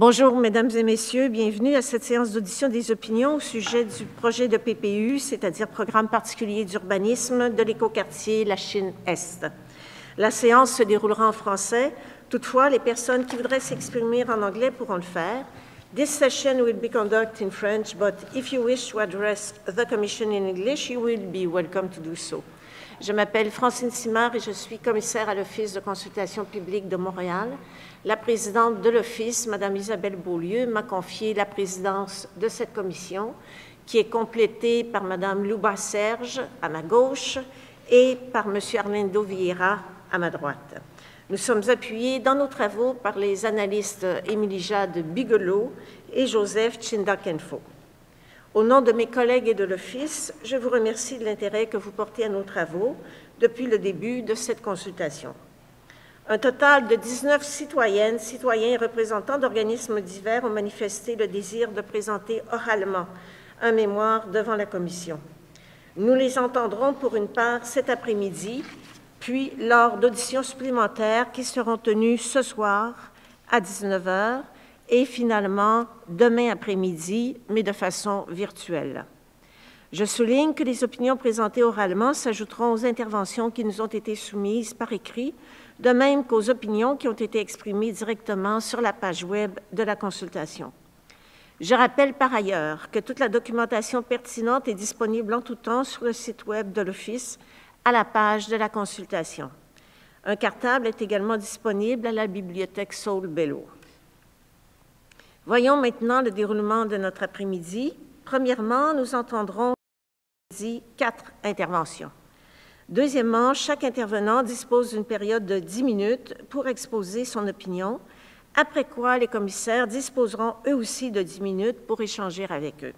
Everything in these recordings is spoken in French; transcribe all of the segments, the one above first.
Bonjour, Mesdames et Messieurs. Bienvenue à cette séance d'audition des opinions au sujet du projet de PPU, c'est-à-dire Programme particulier d'urbanisme de l'écoquartier La Chine-Est. La séance se déroulera en français. Toutefois, les personnes qui voudraient s'exprimer en anglais pourront le faire. This session will be conducted in French, but if you wish to address the Commission in English, you will be welcome to do so. Je m'appelle Francine Simard et je suis commissaire à l'Office de consultation publique de Montréal. La présidente de l'Office, Mme Isabelle Beaulieu, m'a confié la présidence de cette commission, qui est complétée par Mme Louba Serge, à ma gauche, et par M. Arlindo Vieira, à ma droite. Nous sommes appuyés dans nos travaux par les analystes Émilie Jade Bigelow et Joseph Chindakenfo. Au nom de mes collègues et de l'Office, je vous remercie de l'intérêt que vous portez à nos travaux depuis le début de cette consultation. Un total de 19 citoyennes, citoyens et représentants d'organismes divers ont manifesté le désir de présenter oralement un mémoire devant la Commission. Nous les entendrons pour une part cet après-midi, puis lors d'auditions supplémentaires qui seront tenues ce soir à 19h et finalement demain après-midi, mais de façon virtuelle. Je souligne que les opinions présentées oralement s'ajouteront aux interventions qui nous ont été soumises par écrit, de même qu'aux opinions qui ont été exprimées directement sur la page web de la consultation. Je rappelle par ailleurs que toute la documentation pertinente est disponible en tout temps sur le site web de l'Office à la page de la consultation. Un cartable est également disponible à la bibliothèque Saul Bellow. Voyons maintenant le déroulement de notre après-midi. Premièrement, nous entendrons 4 interventions. Deuxièmement, chaque intervenant dispose d'une période de 10 minutes pour exposer son opinion, après quoi les commissaires disposeront eux aussi de 10 minutes pour échanger avec eux.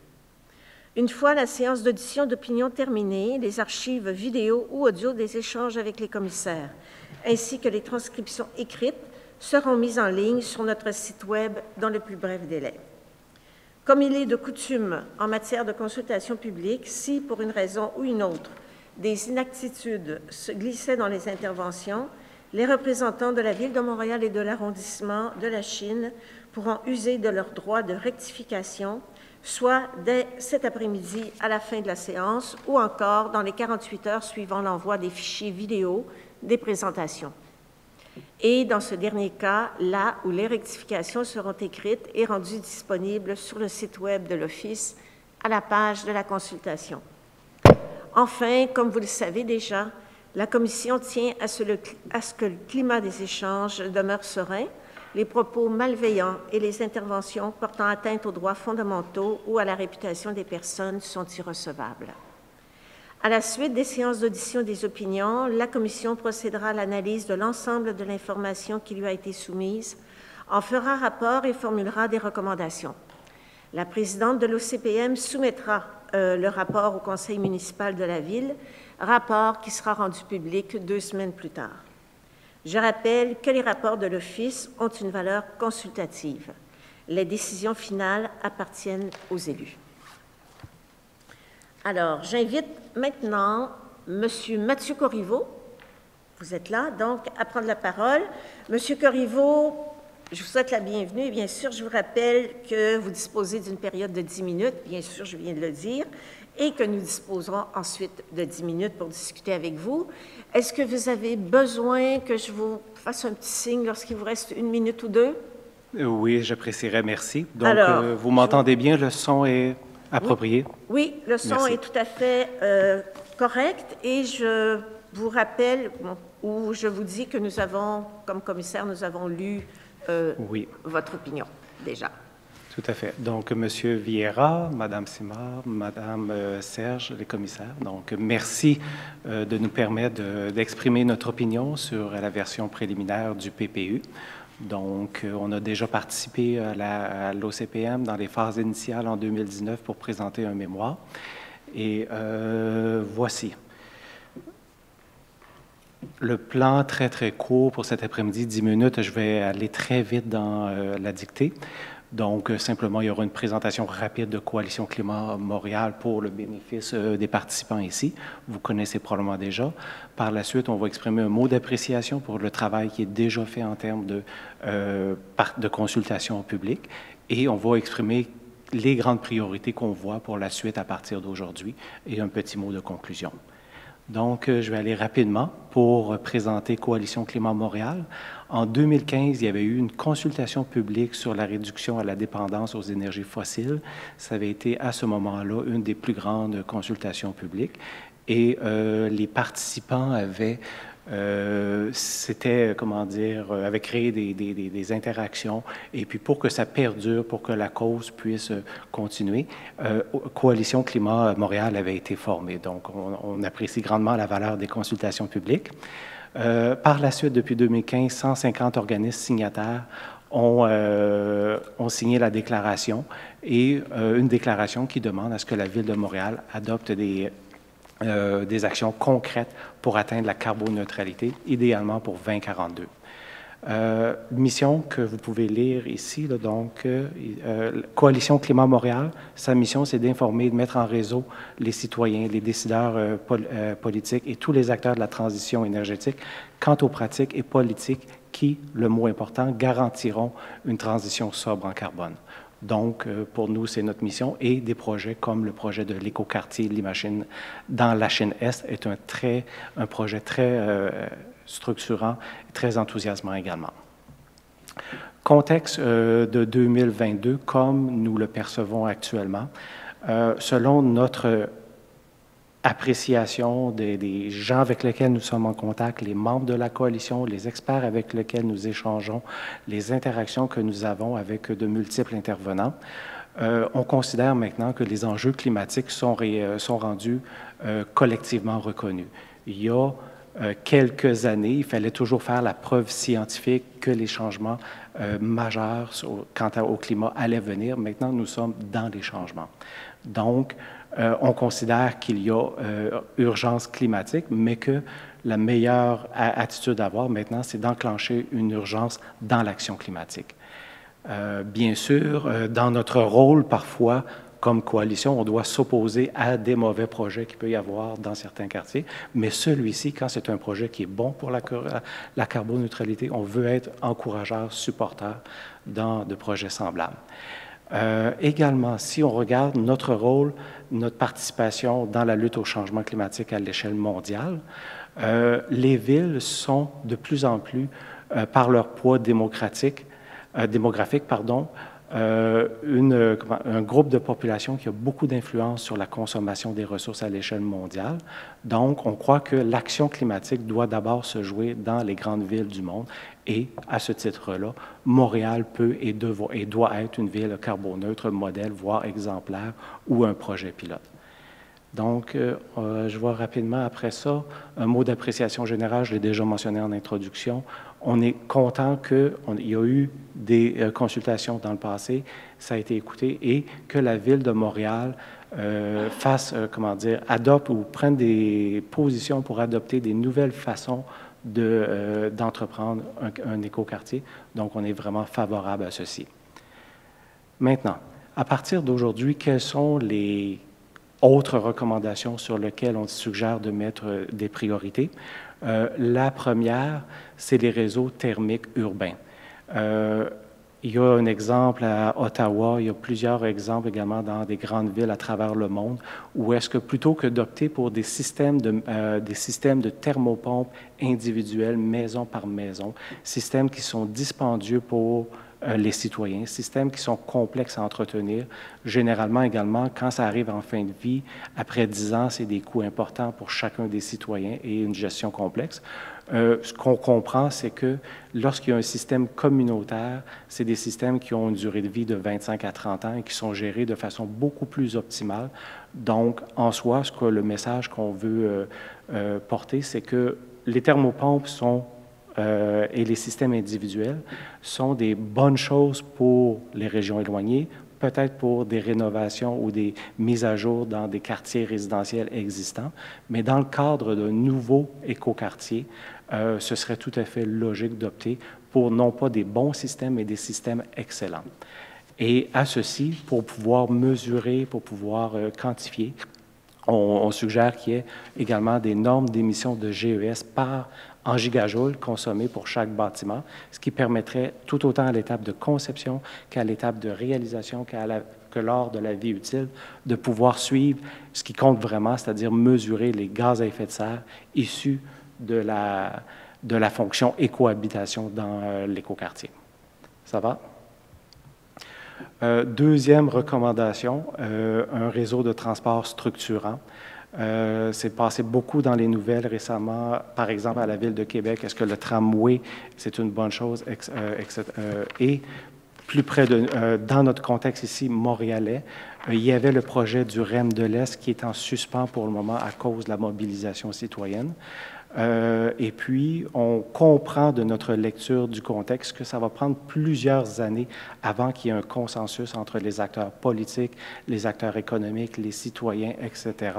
Une fois la séance d'audition d'opinion terminée, les archives vidéo ou audio des échanges avec les commissaires, ainsi que les transcriptions écrites, seront mises en ligne sur notre site Web dans le plus bref délai. Comme il est de coutume en matière de consultation publique, si, pour une raison ou une autre, des inexactitudes se glissaient dans les interventions, les représentants de la Ville de Montréal et de l'arrondissement de la Chine pourront user de leur droit de rectification, soit dès cet après-midi à la fin de la séance ou encore dans les 48 heures suivant l'envoi des fichiers vidéo des présentations. Et dans ce dernier cas, là où les rectifications seront écrites et rendues disponibles sur le site Web de l'Office à la page de la consultation. Enfin, comme vous le savez déjà, la Commission tient à ce que le climat des échanges demeure serein, les propos malveillants et les interventions portant atteinte aux droits fondamentaux ou à la réputation des personnes sont irrecevables. À la suite des séances d'audition des opinions, la Commission procédera à l'analyse de l'ensemble de l'information qui lui a été soumise, en fera rapport et formulera des recommandations. La présidente de l'OCPM soumettra le rapport au conseil municipal de la Ville, rapport qui sera rendu public 2 semaines plus tard. Je rappelle que les rapports de l'Office ont une valeur consultative. Les décisions finales appartiennent aux élus. Alors, j'invite maintenant M. Mathieu Corriveau, vous êtes là, donc, à prendre la parole. M. Corriveau, je vous souhaite la bienvenue et bien sûr, je vous rappelle que vous disposez d'une période de 10 minutes, bien sûr, je viens de le dire, et que nous disposerons ensuite de 10 minutes pour discuter avec vous. Est-ce que vous avez besoin que je vous fasse un petit signe lorsqu'il vous reste 1 minute ou 2? Oui, j'apprécierais, merci. Donc, alors, vous m'entendez bien, le son est approprié? Oui, le son est tout à fait correct et je vous rappelle, ou je vous dis que nous avons, comme commissaire, nous avons lu votre opinion déjà. Tout à fait. Donc, M. Vieira, Mme Simard, Mme Serge, les commissaires. Donc, merci de nous permettre d'exprimer notre opinion sur la version préliminaire du PPU. Donc, on a déjà participé à l'OCPM dans les phases initiales en 2019 pour présenter un mémoire. Et voici. Le plan très, très court pour cet après-midi, 10 minutes. Je vais aller très vite dans la dictée. Donc, simplement, il y aura une présentation rapide de Coalition Climat Montréal pour le bénéfice des participants ici. Vous connaissez probablement déjà. Par la suite, on va exprimer un mot d'appréciation pour le travail qui est déjà fait en termes de consultation au public. Et on va exprimer les grandes priorités qu'on voit pour la suite à partir d'aujourd'hui et un petit mot de conclusion. Donc, je vais aller rapidement pour présenter Coalition Climat Montréal. En 2015, il y avait eu une consultation publique sur la réduction à la dépendance aux énergies fossiles. Ça avait été à ce moment-là une des plus grandes consultations publiques. Et les participants avaient avaient créé des interactions. Et puis, pour que ça perdure, pour que la cause puisse continuer, Coalition Climat Montréal avait été formée. Donc, on apprécie grandement la valeur des consultations publiques. Par la suite, depuis 2015, 150 organismes signataires ont signé la déclaration et une déclaration qui demande à ce que la Ville de Montréal adopte des actions concrètes pour atteindre la carboneutralité, idéalement pour 2042. Mission que vous pouvez lire ici, là, donc, Coalition Climat Montréal, sa mission, c'est d'informer et de mettre en réseau les citoyens, les décideurs politiques et tous les acteurs de la transition énergétique quant aux pratiques et politiques qui, le mot important, garantiront une transition sobre en carbone. Donc, pour nous, c'est notre mission et des projets comme le projet de l'écoquartier Limachine dans la Chine-Est est un projet très structurant, très enthousiasmant également. Contexte de 2022, comme nous le percevons actuellement, selon notre appréciation des gens avec lesquels nous sommes en contact, les membres de la coalition, les experts avec lesquels nous échangeons, les interactions que nous avons avec de multiples intervenants, on considère maintenant que les enjeux climatiques sont rendus collectivement reconnus. Il y a quelques années, il fallait toujours faire la preuve scientifique que les changements majeurs quant au climat allaient venir. Maintenant, nous sommes dans les changements. Donc, on considère qu'il y a urgence climatique, mais que la meilleure attitude à avoir maintenant, c'est d'enclencher une urgence dans l'action climatique. Bien sûr, dans notre rôle, parfois, comme coalition, on doit s'opposer à des mauvais projets qu'il peut y avoir dans certains quartiers, mais celui-ci, quand c'est un projet qui est bon pour la carboneutralité, on veut être encourageur, supporteur dans de projets semblables. Également, si on regarde notre rôle, notre participation dans la lutte au changement climatique à l'échelle mondiale, les villes sont de plus en plus, par leur poids démographique, un groupe de population qui a beaucoup d'influence sur la consommation des ressources à l'échelle mondiale. Donc, on croit que l'action climatique doit d'abord se jouer dans les grandes villes du monde. Et à ce titre-là, Montréal peut et doit être une ville carboneutre, modèle, voire exemplaire, ou un projet pilote. Donc, je vois rapidement après ça, un mot d'appréciation générale, je l'ai déjà mentionné en introduction. On est content qu'il y a eu des consultations dans le passé, ça a été écouté, et que la Ville de Montréal adopte ou prenne des positions pour adopter des nouvelles façons d'entreprendre un écoquartier. Donc, on est vraiment favorable à ceci. Maintenant, à partir d'aujourd'hui, quelles sont les autres recommandations sur lesquelles on suggère de mettre des priorités? La première, c'est les réseaux thermiques urbains. Il y a un exemple à Ottawa, il y a plusieurs exemples également dans des grandes villes à travers le monde, où est-ce que plutôt que d'opter pour des systèmes de thermopompes individuels, maison par maison, systèmes qui sont dispendieux pour les citoyens, systèmes qui sont complexes à entretenir. Généralement également, quand ça arrive en fin de vie, après 10 ans, c'est des coûts importants pour chacun des citoyens et une gestion complexe. Ce qu'on comprend, c'est que lorsqu'il y a un système communautaire, c'est des systèmes qui ont une durée de vie de 25 à 30 ans et qui sont gérés de façon beaucoup plus optimale. Donc, en soi, le message qu'on veut porter, c'est que les thermopompes et les systèmes individuels sont des bonnes choses pour les régions éloignées, peut-être pour des rénovations ou des mises à jour dans des quartiers résidentiels existants, mais dans le cadre d'un nouveau écoquartier, ce serait tout à fait logique d'opter pour non pas des bons systèmes, mais des systèmes excellents. Et à ceci, pour pouvoir mesurer, pour pouvoir quantifier, on suggère qu'il y ait également des normes d'émissions de GES en gigajoules consommés pour chaque bâtiment, ce qui permettrait tout autant à l'étape de conception qu'à l'étape de réalisation, que lors de la vie utile, de pouvoir suivre ce qui compte vraiment, c'est-à-dire mesurer les gaz à effet de serre issus de la fonction écohabitation dans l'écoquartier. Ça va? Deuxième recommandation, un réseau de transport structurant. C'est passé beaucoup dans les nouvelles récemment, par exemple à la Ville de Québec. Est-ce que le tramway, c'est une bonne chose? Et plus près dans notre contexte ici, montréalais, il y avait le projet du REM de l'Est qui est en suspens pour le moment à cause de la mobilisation citoyenne. Et puis, on comprend de notre lecture du contexte que ça va prendre plusieurs années avant qu'il y ait un consensus entre les acteurs politiques, les acteurs économiques, les citoyens, etc.,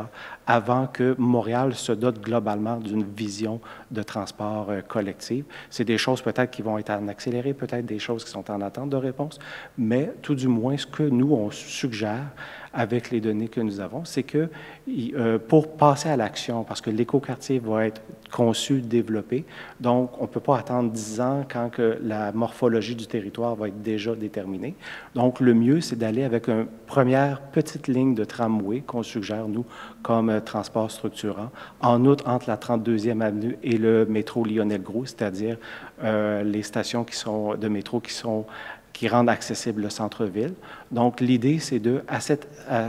avant que Montréal se dote globalement d'une vision de transport collectif. C'est des choses peut-être qui vont être en accéléré, peut-être des choses qui sont en attente de réponse, mais tout du moins, ce que nous, on suggère avec les données que nous avons, c'est que pour passer à l'action, parce que l'écoquartier va être conçu, développé, donc on ne peut pas attendre 10 ans quand que la morphologie du territoire va être déjà déterminée. Donc le mieux, c'est d'aller avec une première petite ligne de tramway qu'on suggère, nous, comme transport structurant, en outre entre la 32e avenue et le métro Lionel-Groulx, c'est-à-dire les stations de métro qui rendent accessible le centre-ville. Donc, l'idée, c'est à ce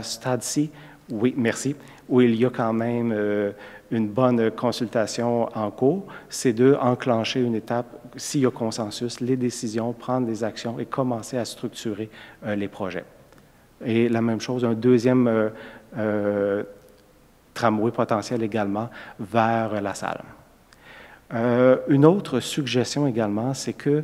stade-ci, oui, merci, où il y a quand même une bonne consultation en cours, c'est d'enclencher une étape, s'il y a consensus, les décisions, prendre des actions et commencer à structurer les projets. Et la même chose, un deuxième tramway potentiel également vers la salle. Une autre suggestion également, c'est que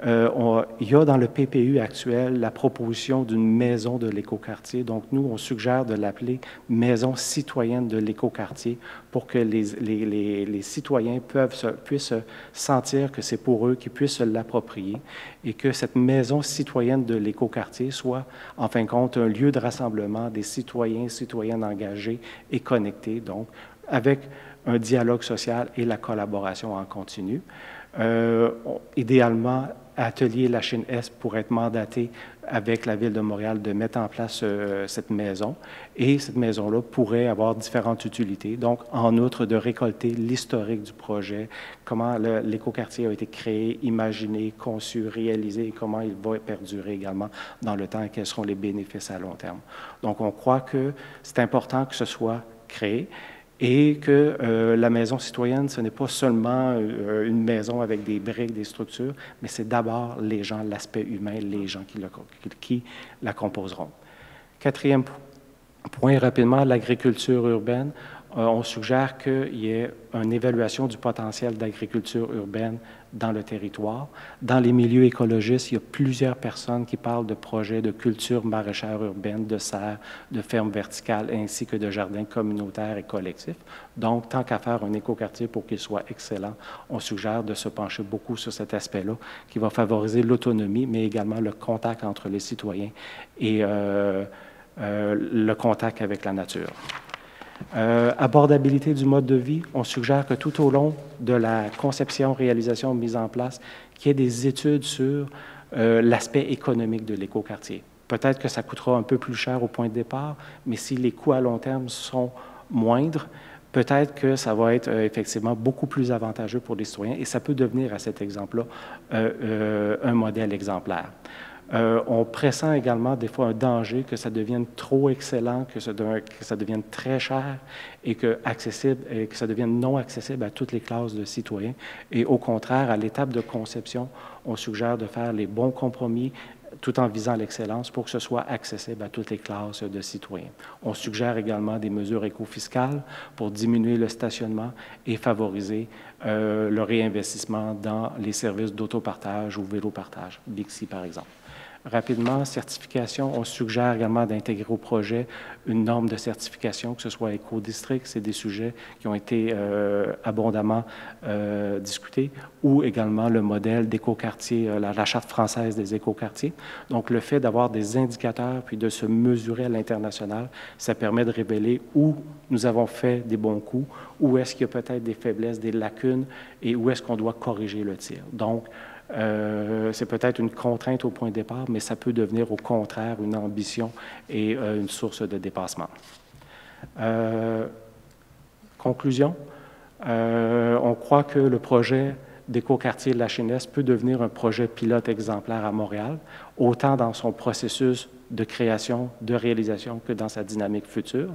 il y a dans le PPU actuel la proposition d'une maison de l'écoquartier. Donc, nous, on suggère de l'appeler maison citoyenne de l'écoquartier pour que les citoyens puissent sentir que c'est pour eux, qu'ils puissent se l'approprier et que cette maison citoyenne de l'écoquartier soit, en fin de compte, un lieu de rassemblement des citoyens, citoyennes engagés et connectés, donc, avec un dialogue social et la collaboration en continu. Idéalement, Atelier La Chine Est pourrait être mandaté avec la Ville de Montréal de mettre en place cette maison. Et cette maison-là pourrait avoir différentes utilités. Donc, en outre, de récolter l'historique du projet, comment l'écoquartier a été créé, imaginé, conçu, réalisé, et comment il va perdurer également dans le temps et quels seront les bénéfices à long terme. Donc, on croit que c'est important que ce soit créé. Et que la maison citoyenne, ce n'est pas seulement une maison avec des briques, des structures, mais c'est d'abord les gens, l'aspect humain, les gens qui la composeront. Quatrième point, rapidement, l'agriculture urbaine. On suggère qu'il y ait une évaluation du potentiel d'agriculture urbaine dans le territoire. Dans les milieux écologistes, il y a plusieurs personnes qui parlent de projets de culture maraîchère urbaine, de serres, de fermes verticales, ainsi que de jardins communautaires et collectifs. Donc, tant qu'à faire un écoquartier pour qu'il soit excellent, on suggère de se pencher beaucoup sur cet aspect-là, qui va favoriser l'autonomie, mais également le contact entre les citoyens et le contact avec la nature. Abordabilité du mode de vie, on suggère que tout au long de la conception, réalisation, mise en place, qu'il y ait des études sur l'aspect économique de l'écoquartier. Peut-être que ça coûtera un peu plus cher au point de départ, mais si les coûts à long terme sont moindres, peut-être que ça va être effectivement beaucoup plus avantageux pour les citoyens et ça peut devenir à cet exemple-là un modèle exemplaire. On pressent également des fois un danger que ça devienne trop excellent, que ça devienne très cher et que ça devienne non accessible à toutes les classes de citoyens. Et au contraire, à l'étape de conception, on suggère de faire les bons compromis tout en visant l'excellence pour que ce soit accessible à toutes les classes de citoyens. On suggère également des mesures éco-fiscales pour diminuer le stationnement et favoriser le réinvestissement dans les services d'autopartage ou vélo-partage, Bixi par exemple. Rapidement, certification, on suggère également d'intégrer au projet une norme de certification, que ce soit éco-district, c'est des sujets qui ont été abondamment discutés, ou également le modèle d'écoquartier, la Charte française des écoquartiers. Donc, le fait d'avoir des indicateurs puis de se mesurer à l'international, ça permet de révéler où nous avons fait des bons coups, où est-ce qu'il y a peut-être des faiblesses, des lacunes, et où est-ce qu'on doit corriger le tir. Donc, c'est peut-être une contrainte au point de départ, mais ça peut devenir au contraire une ambition et une source de dépassement. Conclusion, on croit que le projet d'écoquartier de la Chénesse peut devenir un projet pilote exemplaire à Montréal, autant dans son processus de création, de réalisation que dans sa dynamique future.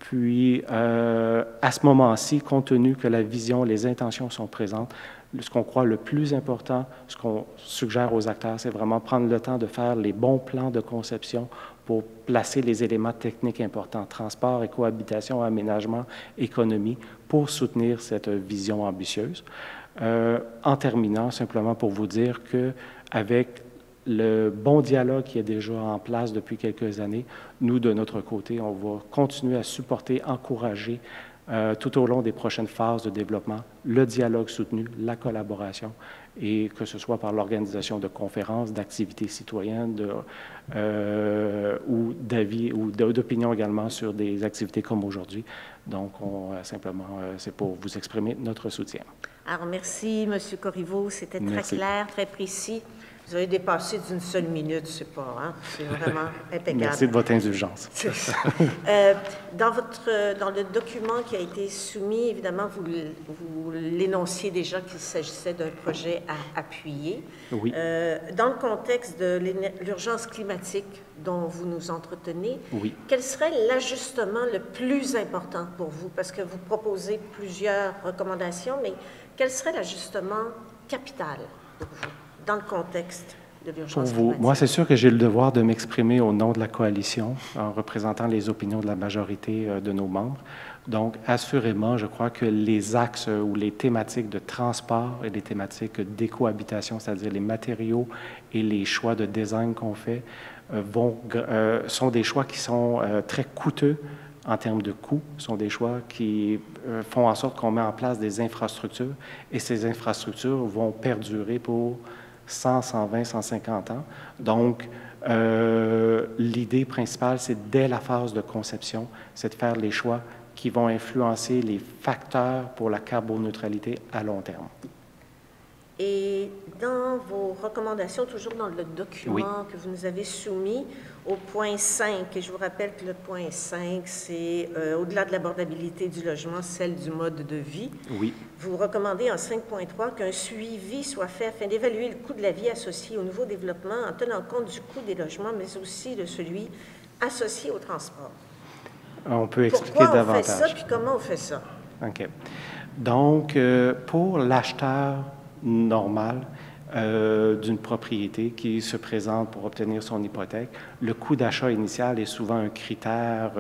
Puis, à ce moment-ci, compte tenu que la vision, les intentions sont présentes, ce qu'on croit le plus important, ce qu'on suggère aux acteurs, c'est vraiment prendre le temps de faire les bons plans de conception pour placer les éléments techniques importants, transport, cohabitation, aménagement, économie, pour soutenir cette vision ambitieuse. En terminant, simplement pour vous dire qu'avec le bon dialogue qui est déjà en place depuis quelques années, nous, de notre côté, on va continuer à supporter, encourager tout au long des prochaines phases de développement, le dialogue soutenu, la collaboration, et que ce soit par l'organisation de conférences, d'activités citoyennes, ou d'avis ou d'opinions également sur des activités comme aujourd'hui. Donc, simplement, c'est pour vous exprimer notre soutien. Alors, merci, M. Corriveau. C'était très clair, très précis. Vous avez dépassé d'une seule minute, c'est pas, hein? C'est vraiment impeccable. Merci de votre indulgence. Dans le document qui a été soumis, évidemment, vous l'énonciez déjà qu'il s'agissait d'un projet à appuyer. Oui. Dans le contexte de l'urgence climatique dont vous nous entretenez, oui. Quel serait l'ajustement le plus important pour vous? Parce que vous proposez plusieurs recommandations, mais quel serait l'ajustement capital pour vous dans le contexte de l'urgence climatique? Moi, c'est sûr que j'ai le devoir de m'exprimer au nom de la coalition en représentant les opinions de la majorité de nos membres. Donc, assurément, je crois que les axes ou les thématiques de transport et les thématiques d'écohabitation, c'est-à-dire les matériaux et les choix de design qu'on fait, sont des choix qui sont très coûteux en termes de coûts, sont des choix qui font en sorte qu'on met en place des infrastructures et ces infrastructures vont perdurer pour 100, 120, 150 ans. Donc, l'idée principale, c'est dès la phase de conception, c'est de faire les choix qui vont influencer les facteurs pour la carboneutralité à long terme. Et dans vos recommandations, toujours dans le document que vous nous avez soumis, au point 5, et je vous rappelle que le point 5, c'est au-delà de l'abordabilité du logement, celle du mode de vie. Oui. Vous recommandez en 5.3 qu'un suivi soit fait afin d'évaluer le coût de la vie associé au nouveau développement en tenant compte du coût des logements, mais aussi de celui associé au transport. On peut expliquer davantage. Pourquoi on fait ça, puis comment on fait ça? OK. Donc, pour l'acheteur normal d'une propriété qui se présente pour obtenir son hypothèque, le coût d'achat initial est souvent un critère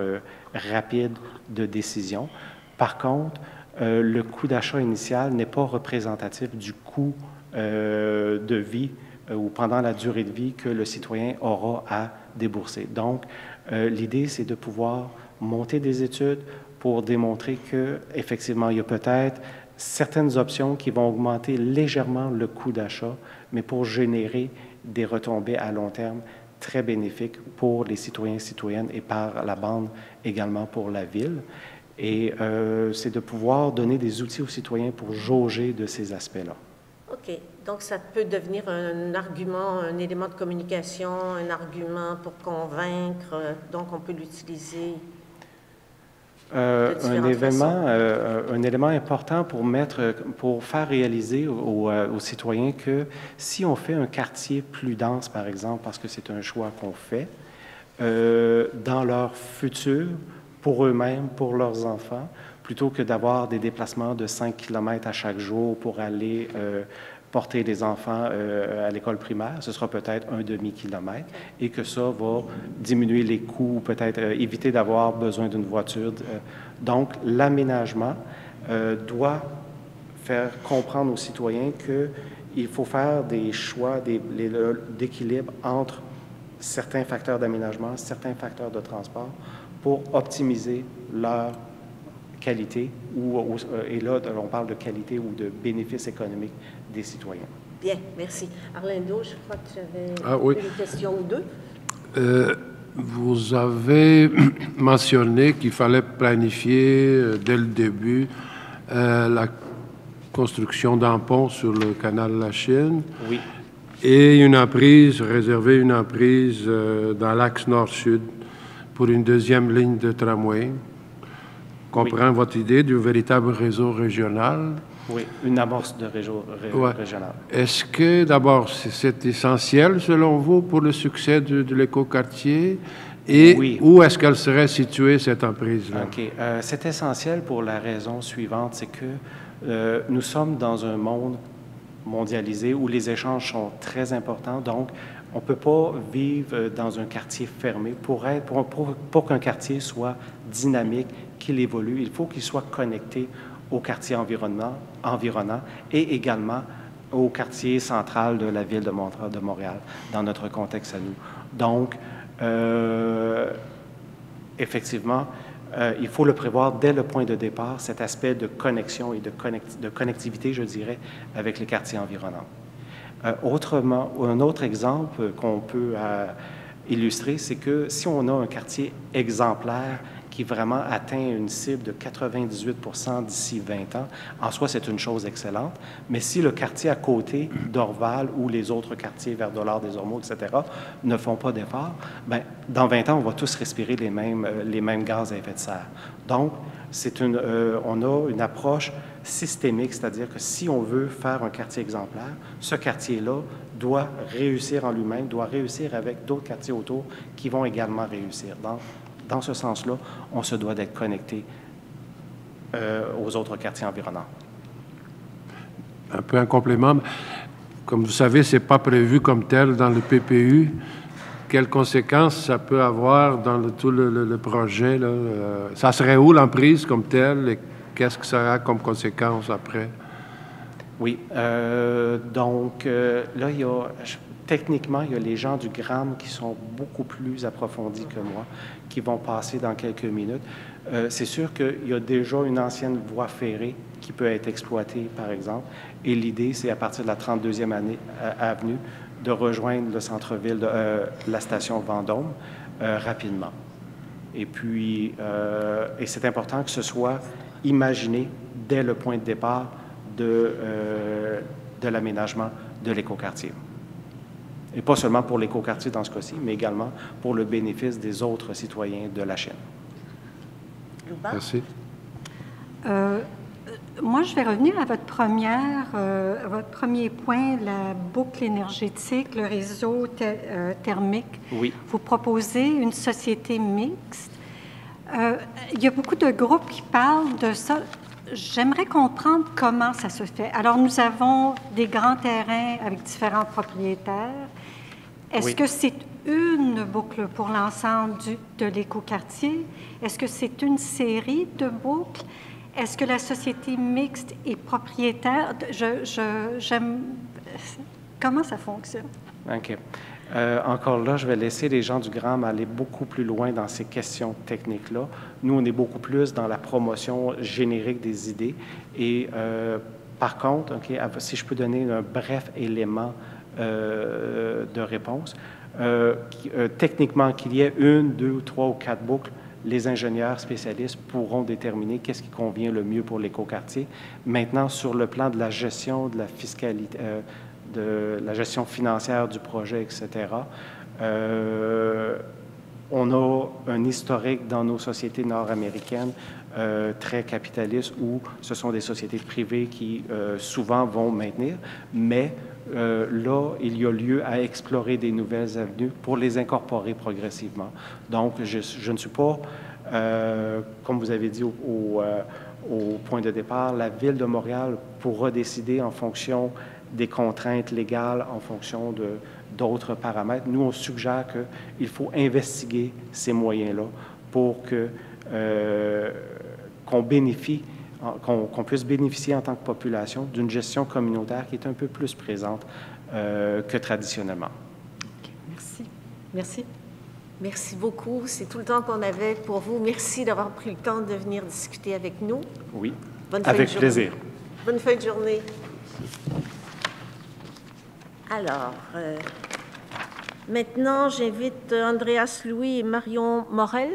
rapide de décision. Par contre, le coût d'achat initial n'est pas représentatif du coût de vie ou pendant la durée de vie que le citoyen aura à débourser. Donc, l'idée, c'est de pouvoir monter des études pour démontrer qu'effectivement, il y a peut-être certaines options qui vont augmenter légèrement le coût d'achat, mais pour générer des retombées à long terme très bénéfiques pour les citoyens et citoyennes et par la bande également pour la ville. Et c'est de pouvoir donner des outils aux citoyens pour jauger de ces aspects-là. OK. Donc, ça peut devenir un argument, un élément de communication, un argument pour convaincre. Donc, on peut l'utiliser. Un élément important pour faire réaliser aux citoyens que si on fait un quartier plus dense, par exemple, parce que c'est un choix qu'on fait, dans leur futur, pour eux-mêmes, pour leurs enfants, plutôt que d'avoir des déplacements de 5 km à chaque jour pour aller porter les enfants à l'école primaire, ce sera peut-être un demi-kilomètre et que ça va diminuer les coûts, peut-être éviter d'avoir besoin d'une voiture. Donc, l'aménagement doit faire comprendre aux citoyens qu'il faut faire des choix d'équilibre entre certains facteurs d'aménagement, certains facteurs de transport pour optimiser leur qualité, et là, on parle de qualité ou de bénéfices économiques des citoyens. Bien, merci. Arlindo, je crois que tu avais une question ou deux. Vous avez mentionné qu'il fallait planifier dès le début la construction d'un pont sur le canal de la Chine. Oui. Et réserver une emprise dans l'axe nord-sud pour une deuxième ligne de tramway. Comprend votre idée d'un véritable réseau régional? Oui, une amorce de réseau régional. Est-ce que, d'abord, c'est essentiel, selon vous, pour le succès de l'écoquartier? Et oui. Où est-ce qu'elle serait située, cette emprise-là? OK. C'est essentiel pour la raison suivante, c'est que nous sommes dans un monde mondialisé où les échanges sont très importants. Donc, on ne peut pas vivre dans un quartier fermé. Pour qu'un quartier soit dynamique, qu'il évolue, il faut qu'il soit connecté au quartier environnant et également au quartier central de la ville de Montréal, dans notre contexte à nous. Donc, effectivement, il faut le prévoir dès le point de départ, cet aspect de connexion et de connectivité, je dirais, avec les quartiers environnants. Un autre exemple qu'on peut illustrer, c'est que si on a un quartier exemplaire qui vraiment atteint une cible de 98% d'ici 20 ans, en soi, c'est une chose excellente. Mais si le quartier à côté d'Orval ou les autres quartiers vers Dollard des Ormeaux, etc., ne font pas d'efforts, bien, dans 20 ans, on va tous respirer les mêmes gaz à effet de serre. Donc, on a une approche systémique, c'est-à-dire que si on veut faire un quartier exemplaire, ce quartier-là doit réussir en lui-même, doit réussir avec d'autres quartiers autour qui vont également réussir. Dans ce sens-là, on se doit d'être connecté aux autres quartiers environnants. Un peu un complément. Comme vous savez, ce n'est pas prévu comme tel dans le PPU. Quelles conséquences ça peut avoir dans tout le projet, là? Ça serait où l'emprise comme telle et qu'est-ce que ça aura comme conséquence après? Oui. Donc, là, techniquement, il y a les gens du GRAM qui sont beaucoup plus approfondis que moi, qui vont passer dans quelques minutes. C'est sûr qu'il y a déjà une ancienne voie ferrée qui peut être exploitée, par exemple, et l'idée, c'est à partir de la 32e avenue de rejoindre le centre-ville de la station Vendôme rapidement. Et puis, et c'est important que ce soit imaginé dès le point de départ de l'aménagement de l'écoquartier. Et pas seulement pour l'écoquartier dans ce cas-ci, mais également pour le bénéfice des autres citoyens de la Chine. Merci. Moi, je vais revenir à votre premier point, la boucle énergétique, le réseau thermique. Oui. Vous proposez une société mixte. Il y a beaucoup de groupes qui parlent de ça. J'aimerais comprendre comment ça se fait. Alors, nous avons des grands terrains avec différents propriétaires. Est-ce que c'est une boucle pour l'ensemble de l'écoquartier? Est-ce que c'est une série de boucles? Est-ce que la société mixte est propriétaire? Comment ça fonctionne? OK. Encore là, je vais laisser les gens du GRAM aller beaucoup plus loin dans ces questions techniques-là. Nous, on est beaucoup plus dans la promotion générique des idées. Et par contre, OK, si je peux donner un bref élément de réponse, techniquement, qu'il y ait 1, 2, 3 ou 4 boucles, les ingénieurs spécialistes pourront déterminer qu'est-ce qui convient le mieux pour l'écoquartier. Maintenant, sur le plan de la gestion de la fiscalité, de la gestion financière du projet, etc., on a un historique dans nos sociétés nord-américaines très capitalistes où ce sont des sociétés privées qui souvent vont maintenir, mais là, il y a lieu à explorer des nouvelles avenues pour les incorporer progressivement. Donc, je ne suis pas, comme vous avez dit au point de départ, la Ville de Montréal pourra décider en fonction des contraintes légales, en fonction d'autres paramètres. Nous, on suggère qu'il faut investiguer ces moyens-là pour qu'on puisse bénéficier en tant que population d'une gestion communautaire qui est un peu plus présente que traditionnellement. OK, merci. Merci. Merci beaucoup. C'est tout le temps qu'on avait pour vous. Merci d'avoir pris le temps de venir discuter avec nous. Oui, Bonne fin de avec journée. plaisir. Bonne fin de journée. Alors, maintenant, j'invite Andreas Louis et Marion Morel.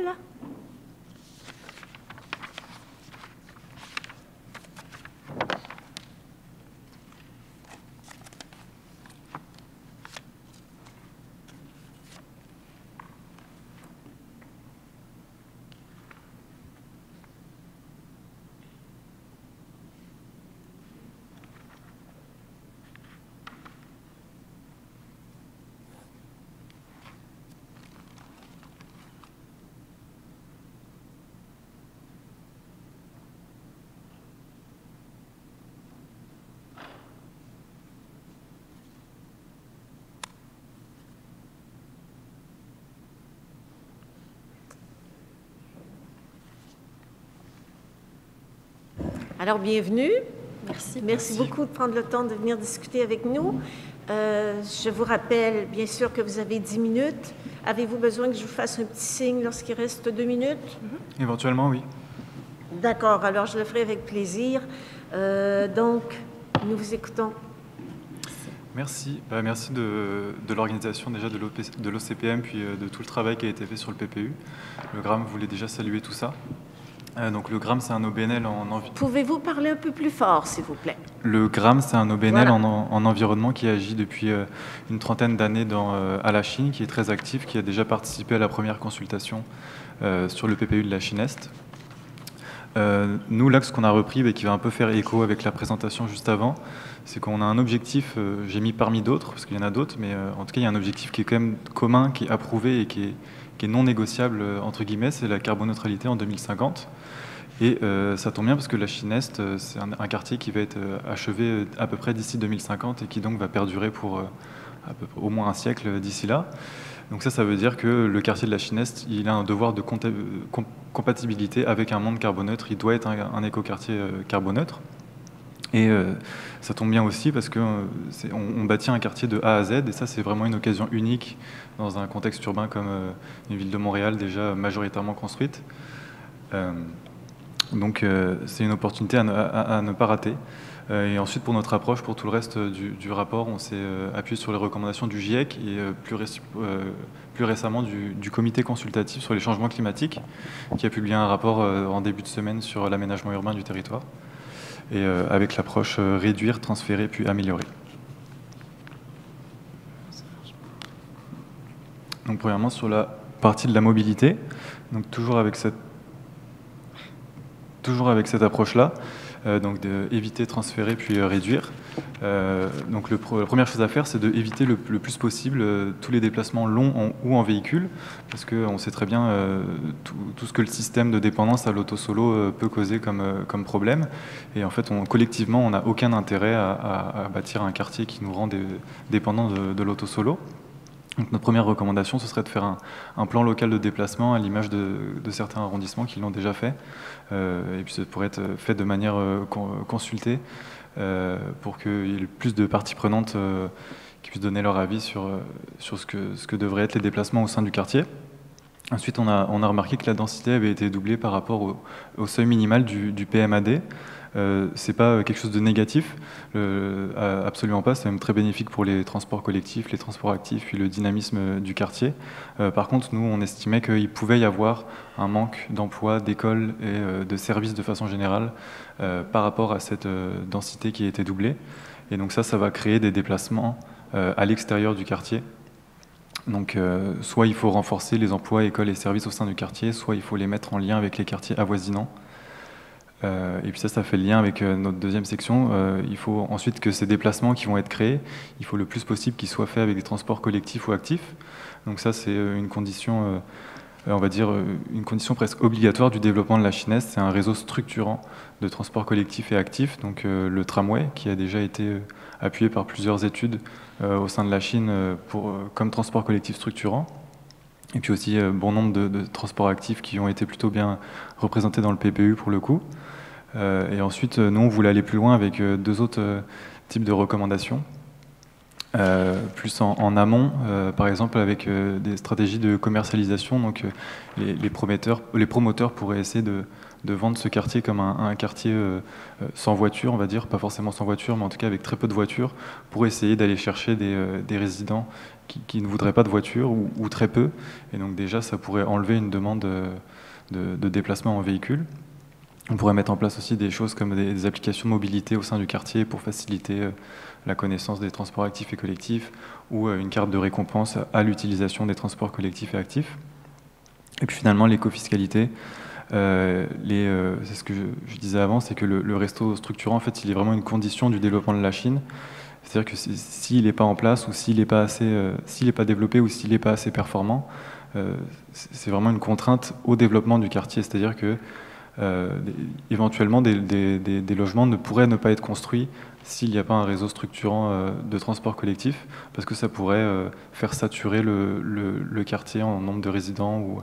Alors, bienvenue. Merci. Merci beaucoup de prendre le temps de venir discuter avec nous. Je vous rappelle, bien sûr, que vous avez 10 minutes. Avez-vous besoin que je vous fasse un petit signe lorsqu'il reste 2 minutes? Éventuellement, oui. D'accord, alors je le ferai avec plaisir. Donc, nous vous écoutons. Merci. Merci de l'organisation déjà de l'OCPM, puis de tout le travail qui a été fait sur le PPU. Le GRAM voulait déjà saluer tout ça. Donc le GRAM, c'est un OBNL en environnement. Pouvez-vous parler un peu plus fort, s'il vous plaît? Le GRAM, c'est un OBNL Voilà. en environnement qui agit depuis une trentaine d'années à la Chine, qui est très actif, qui a déjà participé à la première consultation sur le PPU de la Chine Est. Nous, l'axe qu'on a repris, qui va un peu faire écho avec la présentation juste avant, c'est qu'on a un objectif, j'ai mis parmi d'autres, parce qu'il y en a d'autres, mais en tout cas, il y a un objectif qui est quand même commun, qui est approuvé et qui est non négociable, entre guillemets, c'est la carboneutralité en 2050. Et ça tombe bien parce que la Chine Est, c'est un quartier qui va être achevé à peu près d'ici 2050 et qui donc va perdurer pour au moins un siècle d'ici là. Donc ça veut dire que le quartier de la Chine Est, il a un devoir de compatibilité avec un monde carboneutre. Il doit être un écoquartier carboneutre. Et ça tombe bien aussi parce qu'on bâtit un quartier de A à Z, et ça c'est vraiment une occasion unique dans un contexte urbain comme une ville de Montréal déjà majoritairement construite. Donc c'est une opportunité à ne pas rater. Et ensuite, pour notre approche, pour tout le reste du rapport, on s'est appuyé sur les recommandations du GIEC et plus récemment du comité consultatif sur les changements climatiques, qui a publié un rapport en début de semaine sur l'aménagement urbain du territoire, et avec l'approche réduire, transférer, puis améliorer. Donc premièrement, sur la partie de la mobilité, donc toujours avec cette approche-là, donc d'éviter, transférer, puis réduire. Donc la première chose à faire, c'est d'éviter le plus possible tous les déplacements longs ou en véhicule, parce qu'on sait très bien tout ce que le système de dépendance à l'auto-solo peut causer comme problème. Et en fait, collectivement, on n'a aucun intérêt à bâtir un quartier qui nous rend dépendants de l'auto-solo. Donc notre première recommandation, ce serait de faire un plan local de déplacement à l'image de certains arrondissements qui l'ont déjà fait. Et puis ça pourrait être fait de manière consultée pour qu'il y ait plus de parties prenantes qui puissent donner leur avis sur ce que devraient être les déplacements au sein du quartier. Ensuite, on a remarqué que la densité avait été doublée par rapport au seuil minimal du PMAD. C'est pas quelque chose de négatif, absolument pas, c'est même très bénéfique pour les transports collectifs, les transports actifs, puis le dynamisme du quartier. Par contre, nous, on estimait qu'il pouvait y avoir un manque d'emplois, d'écoles et de services de façon générale par rapport à cette densité qui a été doublée. Et donc ça va créer des déplacements à l'extérieur du quartier. Donc soit il faut renforcer les emplois, écoles et services au sein du quartier, soit il faut les mettre en lien avec les quartiers avoisinants. Et puis ça fait le lien avec notre deuxième section. Il faut ensuite que ces déplacements qui vont être créés, il faut le plus possible qu'ils soient faits avec des transports collectifs ou actifs. Donc ça, c'est une condition, on va dire, une condition presque obligatoire du développement de la Chine Est. C'est un réseau structurant de transports collectifs et actifs. Donc le tramway, qui a déjà été appuyé par plusieurs études au sein de la Chine comme transport collectif structurant. Et puis aussi bon nombre de transports actifs qui ont été plutôt bien représentés dans le PPU pour le coup. Et ensuite, nous, on voulait aller plus loin avec deux autres types de recommandations. plus en amont, par exemple avec des stratégies de commercialisation. Donc les promoteurs pourraient essayer de vendre ce quartier comme un quartier sans voiture, on va dire, pas forcément sans voiture, mais en tout cas avec très peu de voitures, pour essayer d'aller chercher des résidents qui ne voudraient pas de voiture ou très peu. Et donc déjà, ça pourrait enlever une demande de déplacement en véhicule. On pourrait mettre en place aussi des choses comme des applications de mobilité au sein du quartier pour faciliter la connaissance des transports actifs et collectifs, ou une carte de récompense à l'utilisation des transports collectifs et actifs. Et puis finalement, l'écofiscalité. C'est ce que je disais avant, c'est que le resto structurant, en fait, il est vraiment une condition du développement de la Chine. C'est-à-dire que s'il n'est pas en place, ou s'il n'est pas développé, ou s'il n'est pas assez performant, c'est vraiment une contrainte au développement du quartier. C'est-à-dire que éventuellement, des logements ne pourraient ne pas être construits s'il n'y a pas un réseau structurant de transport collectif, parce que ça pourrait faire saturer le quartier en nombre de résidents ou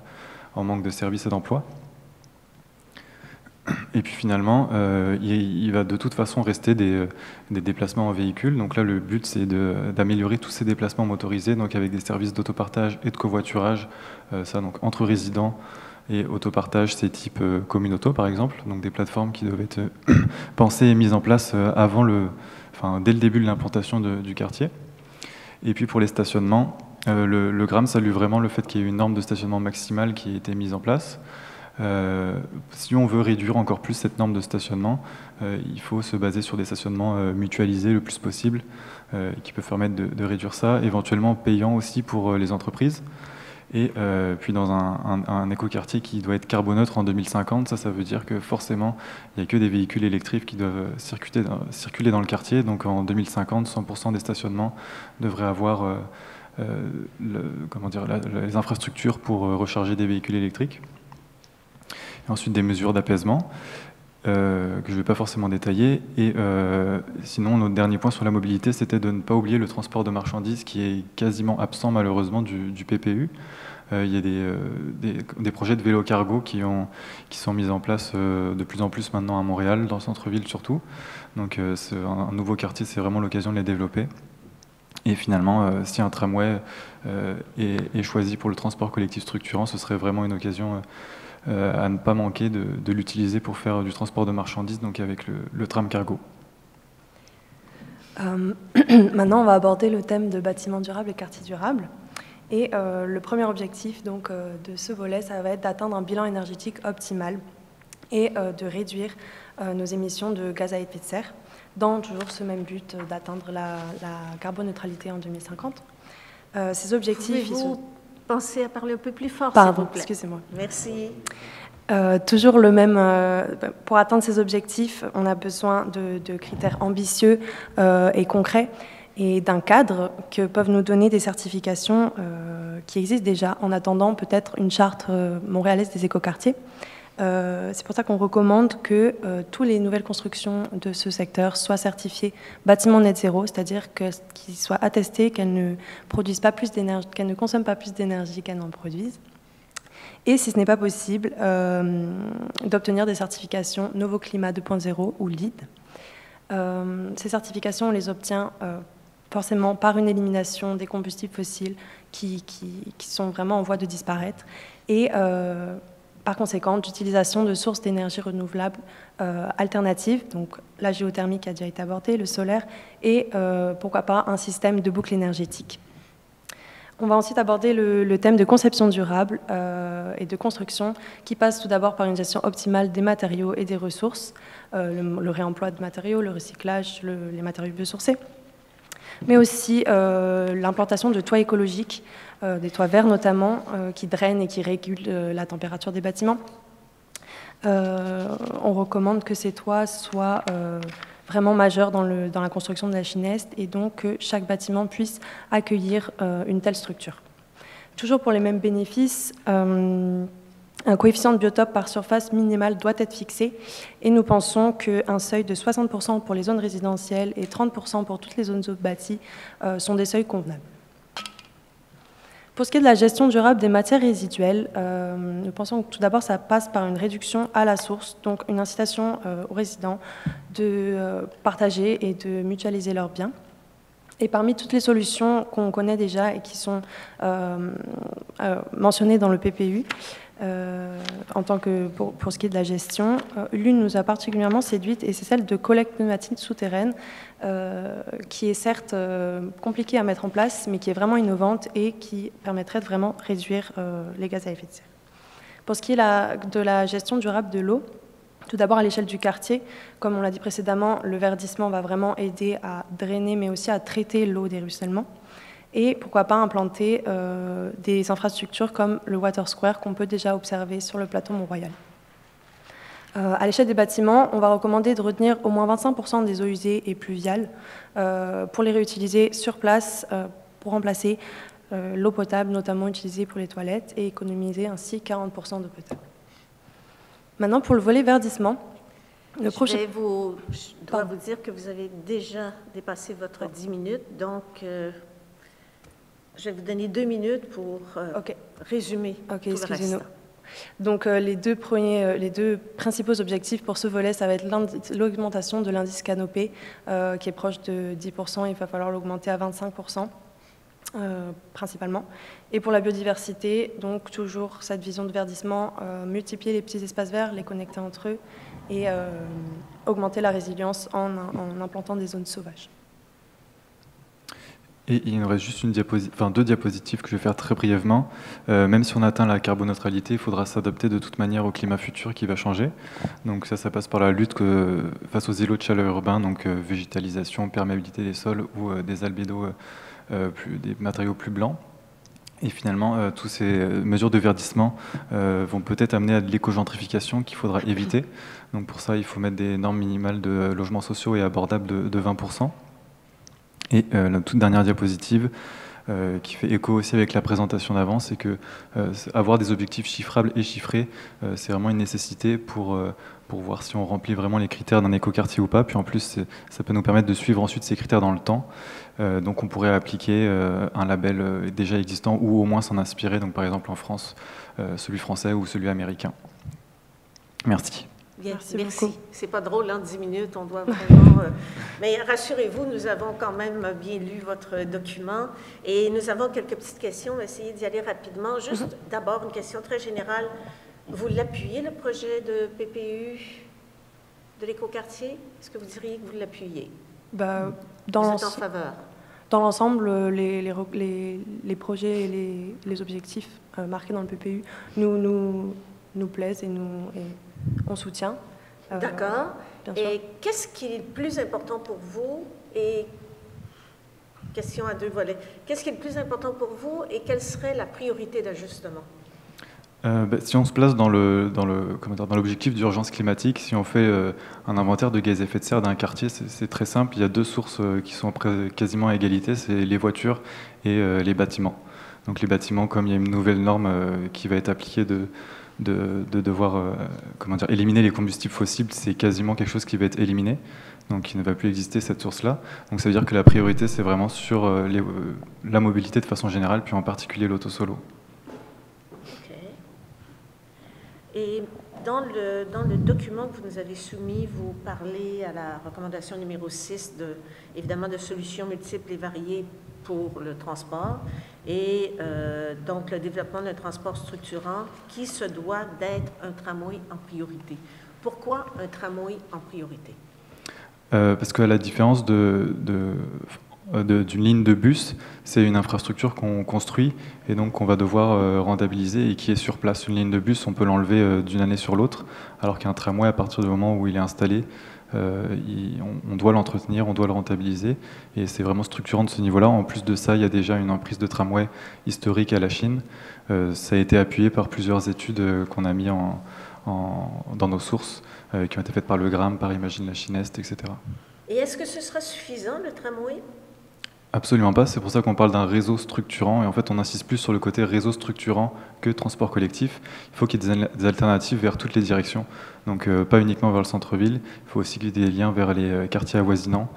en manque de services et d'emplois. Et puis finalement, il va de toute façon rester des déplacements en véhicule. Donc là, le but, c'est d'améliorer tous ces déplacements motorisés, donc avec des services d'autopartage et de covoiturage, ça donc entre résidents. Et autopartage, c'est type Communauto, par exemple, donc des plateformes qui doivent être pensées et mises en place dès le début de l'implantation du quartier. Et puis pour les stationnements, le GRAM salue vraiment le fait qu'il y ait une norme de stationnement maximale qui a été mise en place. Si on veut réduire encore plus cette norme de stationnement, il faut se baser sur des stationnements mutualisés le plus possible, qui peuvent permettre de réduire ça, éventuellement payant aussi pour les entreprises. Et puis dans un écoquartier qui doit être carboneutre en 2050, ça veut dire que forcément, il n'y a que des véhicules électriques qui doivent circuler dans le quartier. Donc en 2050, 100% des stationnements devraient avoir les infrastructures pour recharger des véhicules électriques. Et ensuite, des mesures d'apaisement que je ne vais pas forcément détailler. Et sinon, notre dernier point sur la mobilité, c'était de ne pas oublier le transport de marchandises qui est quasiment absent malheureusement du PPU. Il y a des projets de vélo cargo qui sont mis en place de plus en plus maintenant à Montréal, dans le centre-ville surtout. Donc un nouveau quartier, c'est vraiment l'occasion de les développer. Et finalement, si un tramway est choisi pour le transport collectif structurant, ce serait vraiment une occasion à ne pas manquer de l'utiliser pour faire du transport de marchandises, donc avec le tram cargo. Maintenant, on va aborder le thème de bâtiments durables et quartiers durables. Et le premier objectif donc, de ce volet, ça va être d'atteindre un bilan énergétique optimal et de réduire nos émissions de gaz à effet de serre, dans toujours ce même but d'atteindre la carboneutralité en 2050. Ces objectifs... Pouvez-vous penser à parler un peu plus fort, Pardon, s'il vous plaît. Excusez-moi. Merci. Toujours le même, pour atteindre ces objectifs, on a besoin de critères ambitieux et concrets et d'un cadre que peuvent nous donner des certifications qui existent déjà, en attendant peut-être une charte montréalaise des écoquartiers. C'est pour ça qu'on recommande que toutes les nouvelles constructions de ce secteur soient certifiées bâtiments net zéro, c'est-à-dire qu'ils soient attestés qu'elles ne produisent pas plus d'énergie, qu'elles ne consomment pas plus d'énergie qu'elles n'en produisent. Et si ce n'est pas possible, d'obtenir des certifications Novo Climat 2.0 ou LEED. Ces certifications, on les obtient forcément par une élimination des combustibles fossiles qui sont vraiment en voie de disparaître et par conséquent d'utilisation de sources d'énergie renouvelables alternatives, donc la géothermie qui a déjà été abordée, le solaire et pourquoi pas un système de boucle énergétique. On va ensuite aborder le thème de conception durable et de construction qui passe tout d'abord par une gestion optimale des matériaux et des ressources, le réemploi de matériaux, le recyclage, les matériaux biosourcés, mais aussi l'implantation de toits écologiques, des toits verts notamment, qui drainent et qui régulent la température des bâtiments. On recommande que ces toits soient vraiment majeurs dans la construction de la Chine-Est et donc que chaque bâtiment puisse accueillir une telle structure. Toujours pour les mêmes bénéfices, un coefficient de biotope par surface minimale doit être fixé et nous pensons qu'un seuil de 60% pour les zones résidentielles et 30% pour toutes les zones bâties sont des seuils convenables. Pour ce qui est de la gestion durable des matières résiduelles, nous pensons que tout d'abord ça passe par une réduction à la source, donc une incitation aux résidents de partager et de mutualiser leurs biens. Et parmi toutes les solutions qu'on connaît déjà et qui sont mentionnées dans le PPU, en tant que pour ce qui est de la gestion, l'une nous a particulièrement séduite et c'est celle de collecte pneumatique souterraine, qui est certes compliquée à mettre en place, mais qui est vraiment innovante et qui permettrait de vraiment réduire les gaz à effet de serre. Pour ce qui est de la gestion durable de l'eau, tout d'abord à l'échelle du quartier, comme on l'a dit précédemment, le verdissement va vraiment aider à drainer, mais aussi à traiter l'eau des ruissellements. Et pourquoi pas implanter des infrastructures comme le Water Square qu'on peut déjà observer sur le plateau Mont-Royal. À l'échelle des bâtiments, on va recommander de retenir au moins 25% des eaux usées et pluviales pour les réutiliser sur place pour remplacer l'eau potable, notamment utilisée pour les toilettes, et économiser ainsi 40% d'eau potable. Maintenant, pour le volet verdissement, je dois vous dire que vous avez déjà dépassé votre 10 minutes, donc je vais vous donner 2 minutes pour résumer tout le reste. Donc les deux principaux objectifs pour ce volet, ça va être l'augmentation de l'indice Canopé, qui est proche de 10%, il va falloir l'augmenter à 25%. Principalement. Et pour la biodiversité, donc toujours cette vision de verdissement, multiplier les petits espaces verts, les connecter entre eux et augmenter la résilience en implantant des zones sauvages. Et il nous reste juste deux diapositives que je vais faire très brièvement. Même si on atteint la carboneutralité, il faudra s'adapter de toute manière au climat futur qui va changer. Donc ça passe par la lutte face aux îlots de chaleur urbains, donc végétalisation, perméabilité des sols ou des albédos, des matériaux plus blancs. Et finalement, toutes ces mesures de verdissement vont peut-être amener à de l'éco-gentrification qu'il faudra éviter. Donc pour ça, il faut mettre des normes minimales de logements sociaux et abordables de 20%. Et la toute dernière diapositive, qui fait écho aussi avec la présentation d'avant, c'est que avoir des objectifs chiffrables et chiffrés, c'est vraiment une nécessité pour voir si on remplit vraiment les critères d'un écoquartier ou pas. Puis en plus, ça peut nous permettre de suivre ensuite ces critères dans le temps. Donc on pourrait appliquer un label déjà existant ou au moins s'en inspirer, donc par exemple en France, celui français ou celui américain. Merci. Bien, merci. C'est pas drôle, en 10 minutes, on doit vraiment... Mais rassurez-vous, nous avons quand même bien lu votre document et nous avons quelques petites questions. On va essayer d'y aller rapidement. Juste d'abord, une question très générale. Vous l'appuyez, le projet de PPU de l'écoquartier? Est-ce que vous diriez que vous l'appuyez? Vous êtes en faveur? Dans l'ensemble, les projets et les objectifs marqués dans le PPU nous plaisent et on soutient. D'accord. Et qu'est-ce qui est le plus important pour vous? Et question à 2 volets. Qu'est-ce qui est le plus important pour vous et quelle serait la priorité d'ajustement? Si on se place dans l'objectif d'urgence climatique, si on fait un inventaire de gaz à effet de serre d'un quartier, c'est très simple. Il y a 2 sources qui sont quasiment à égalité, c'est les voitures et les bâtiments. Donc les bâtiments, comme il y a une nouvelle norme qui va être appliquée de devoir éliminer les combustibles fossiles, c'est quasiment quelque chose qui va être éliminé, donc il ne va plus exister cette source-là. Donc ça veut dire que la priorité, c'est vraiment sur la mobilité de façon générale, puis en particulier l'auto-solo. OK. Et dans le document que vous nous avez soumis, vous parlez à la recommandation numéro 6, évidemment, de solutions multiples et variées pour le transport et donc le développement d'un transport structurant qui se doit d'être un tramway en priorité. Pourquoi un tramway en priorité? Parce qu'à la différence d'une ligne de bus, c'est une infrastructure qu'on construit et donc qu'on va devoir rentabiliser et qui est sur place. Une ligne de bus, on peut l'enlever d'une année sur l'autre, alors qu'un tramway, à partir du moment où il est installé, on doit l'entretenir, on doit le rentabiliser et c'est vraiment structurant de ce niveau-là. En plus de ça, il y a déjà une emprise de tramway historique à la Chine. Ça a été appuyé par plusieurs études qu'on a mis dans nos sources, qui ont été faites par le GRAM, par Imagine la Chine Est, etc. Et est-ce que ce sera suffisant, le tramway? Absolument pas, c'est pour ça qu'on parle d'un réseau structurant et en fait on insiste plus sur le côté réseau structurant que transport collectif. Il faut qu'il y ait des alternatives vers toutes les directions, donc pas uniquement vers le centre-ville, il faut aussi qu'il y ait des liens vers les quartiers avoisinants,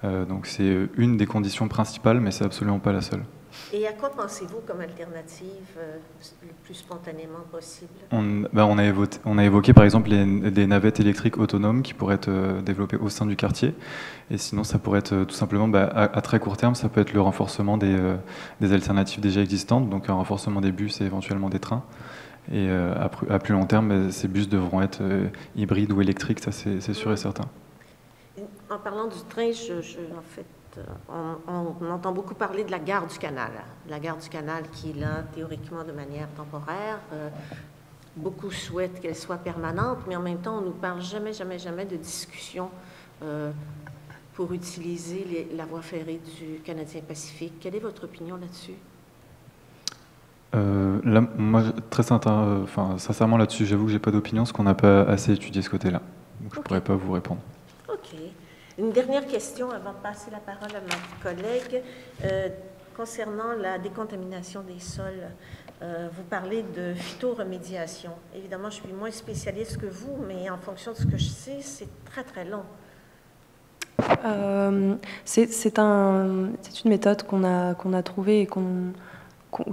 donc c'est une des conditions principales mais c'est absolument pas la seule. Et à quoi pensez-vous comme alternative le plus spontanément possible? On a évoqué par exemple des navettes électriques autonomes qui pourraient être développées au sein du quartier. Et sinon, ça pourrait être tout simplement, à très court terme, ça peut être le renforcement des alternatives déjà existantes, donc un renforcement des bus et éventuellement des trains. Et à plus long terme, ces bus devront être hybrides ou électriques, ça c'est sûr et certain. En parlant du train, en fait, on entend beaucoup parler de la gare du Canal. La gare du Canal qui est là, théoriquement, de manière temporaire. Beaucoup souhaitent qu'elle soit permanente, mais en même temps, on ne nous parle jamais de discussion pour utiliser la voie ferrée du Canadien Pacifique. Quelle est votre opinion là-dessus? Là, moi, sincèrement, là-dessus, j'avoue que je n'ai pas d'opinion, parce qu'on n'a pas assez étudié ce côté-là. Donc, je ne pourrais pas vous répondre. OK. Une dernière question avant de passer la parole à ma collègue. Concernant la décontamination des sols, vous parlez de phytoremédiation. Évidemment, je suis moins spécialiste que vous, mais en fonction de ce que je sais, c'est très, très long. C'est une méthode qu'on a trouvée et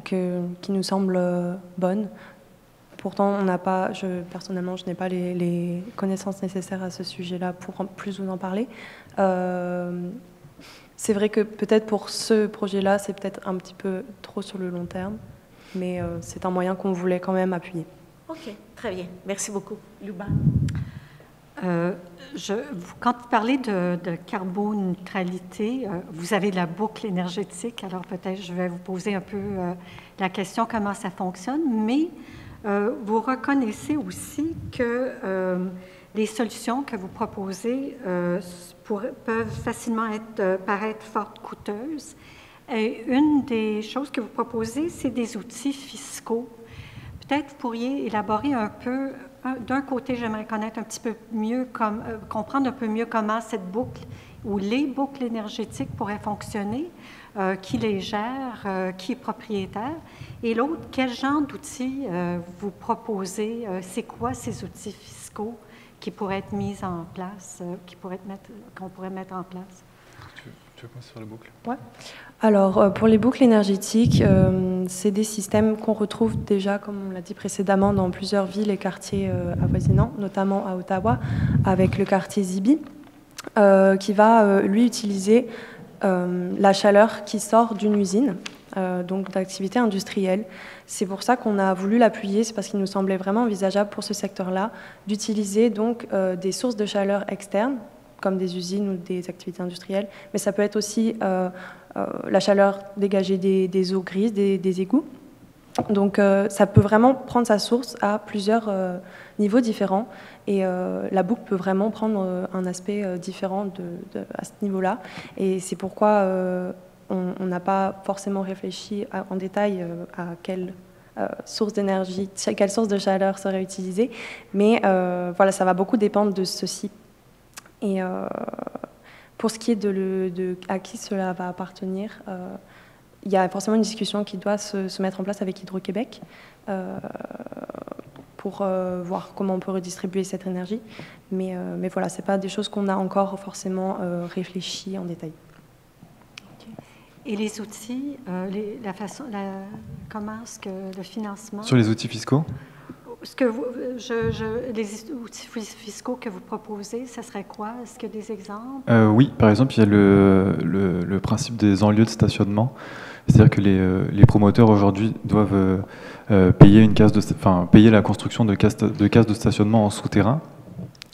qui nous semble bonne. Pourtant, personnellement, je n'ai pas les connaissances nécessaires à ce sujet-là pour plus vous en parler. C'est vrai que peut-être pour ce projet-là, c'est peut-être un petit peu trop sur le long terme, mais c'est un moyen qu'on voulait quand même appuyer. OK, très bien. Merci beaucoup. Luba? Quand vous parlez de carboneutralité, vous avez la boucle énergétique, alors peut-être je vais vous poser un peu la question comment ça fonctionne, mais vous reconnaissez aussi que les solutions que vous proposez peuvent facilement paraître fort coûteuses. Et une des choses que vous proposez, c'est des outils fiscaux. Peut-être vous pourriez élaborer un peu. D'un côté, j'aimerais connaître un petit peu mieux, comprendre un peu mieux comment cette boucle ou les boucles énergétiques pourraient fonctionner, qui les gère, qui est propriétaire. Et l'autre, quel genre d'outils vous proposez? C'est quoi ces outils fiscaux qui pourraient être mis en place, qu'on pourrait mettre en place? Tu veux commencer sur la boucle? Ouais. Alors, pour les boucles énergétiques, c'est des systèmes qu'on retrouve déjà, comme on l'a dit précédemment, dans plusieurs villes et quartiers avoisinants, notamment à Ottawa, avec le quartier Zibi, qui va, lui, utiliser la chaleur qui sort d'une usine, donc d'activité industrielle. C'est pour ça qu'on a voulu l'appuyer, c'est parce qu'il nous semblait vraiment envisageable pour ce secteur-là d'utiliser donc des sources de chaleur externes, comme des usines ou des activités industrielles, mais ça peut être aussi la chaleur dégagée des eaux grises, des égouts. Donc ça peut vraiment prendre sa source à plusieurs niveaux différents, et la boucle peut vraiment prendre un aspect différent à ce niveau-là. Et c'est pourquoi on n'a pas forcément réfléchi en détail à quelle source d'énergie, quelle source de chaleur serait utilisée, mais voilà, ça va beaucoup dépendre de ceci. Et pour ce qui est de à qui cela va appartenir, il y a forcément une discussion qui doit se mettre en place avec Hydro-Québec pour voir comment on peut redistribuer cette énergie. Mais voilà, ce n'est pas des choses qu'on a encore forcément réfléchi en détail. Okay. Et les outils, comment est-ce que le financement... Sur les outils fiscaux? Les outils fiscaux que vous proposez, ça serait quoi? Est-ce qu'il y a des exemples? Oui, par exemple, il y a le principe des enlieux de stationnement. C'est-à-dire que les promoteurs aujourd'hui doivent payer payer la construction de cases de stationnement en souterrain.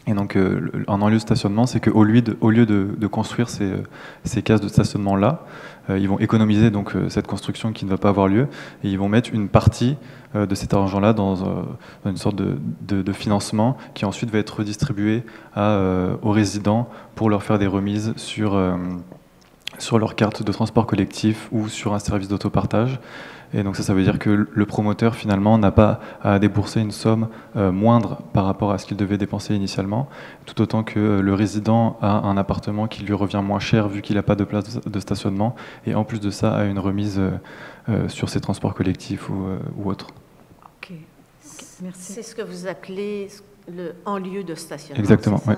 Et donc, un enlieu de stationnement, c'est qu'au lieu de construire ces cases de stationnement-là, ils vont économiser donc cette construction qui ne va pas avoir lieu, et ils vont mettre une partie de cet argent-là dans une sorte de financement qui ensuite va être redistribué aux résidents pour leur faire des remises sur leur carte de transport collectif ou sur un service d'autopartage. Et donc ça veut dire que le promoteur, finalement, n'a pas à débourser une somme moindre par rapport à ce qu'il devait dépenser initialement, tout autant que le résident a un appartement qui lui revient moins cher vu qu'il n'a pas de place de stationnement, et en plus de ça, a une remise sur ses transports collectifs ou autres. OK. Merci. C'est ce que vous appelez le en lieu de stationnement. Exactement, oui.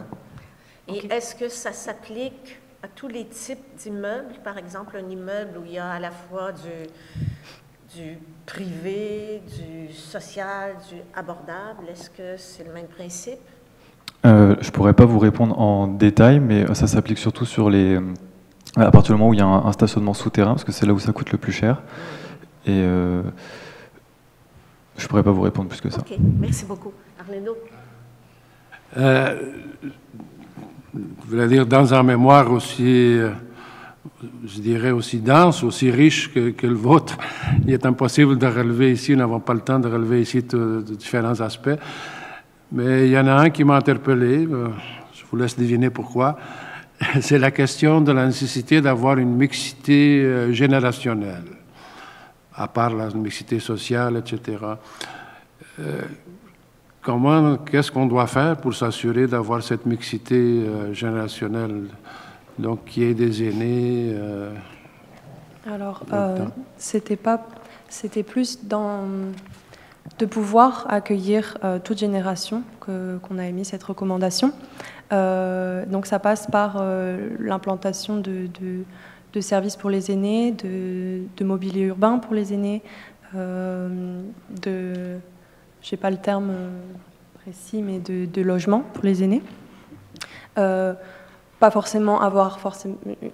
Et est-ce que ça s'applique à tous les types d'immeubles, par exemple un immeuble où il y a à la fois du privé, du social, du abordable? Est-ce que c'est le même principe? Je ne pourrais pas vous répondre en détail, mais ça s'applique surtout sur les... à partir du moment où il y a un stationnement souterrain, parce que c'est là où ça coûte le plus cher. Et je ne pourrais pas vous répondre plus que ça. OK, merci beaucoup. Arleno? Je voulais dire, dans un mémoire aussi, je dirais aussi dense, aussi riche que le vôtre, il est impossible de relever ici, nous n'avons pas le temps de relever ici de différents aspects. Mais il y en a un qui m'a interpellé, je vous laisse deviner pourquoi. C'est la question de la nécessité d'avoir une mixité générationnelle, à part la mixité sociale, etc. Qu'est-ce qu'on doit faire pour s'assurer d'avoir cette mixité générationnelle, donc qu'il y ait des aînés? Alors, c'était plus de pouvoir accueillir toute génération qu'on a émis cette recommandation. Donc ça passe par l'implantation de services pour les aînés, de mobilier urbain pour les aînés, je n'ai pas le terme précis, mais de logement pour les aînés. Pas forcément avoir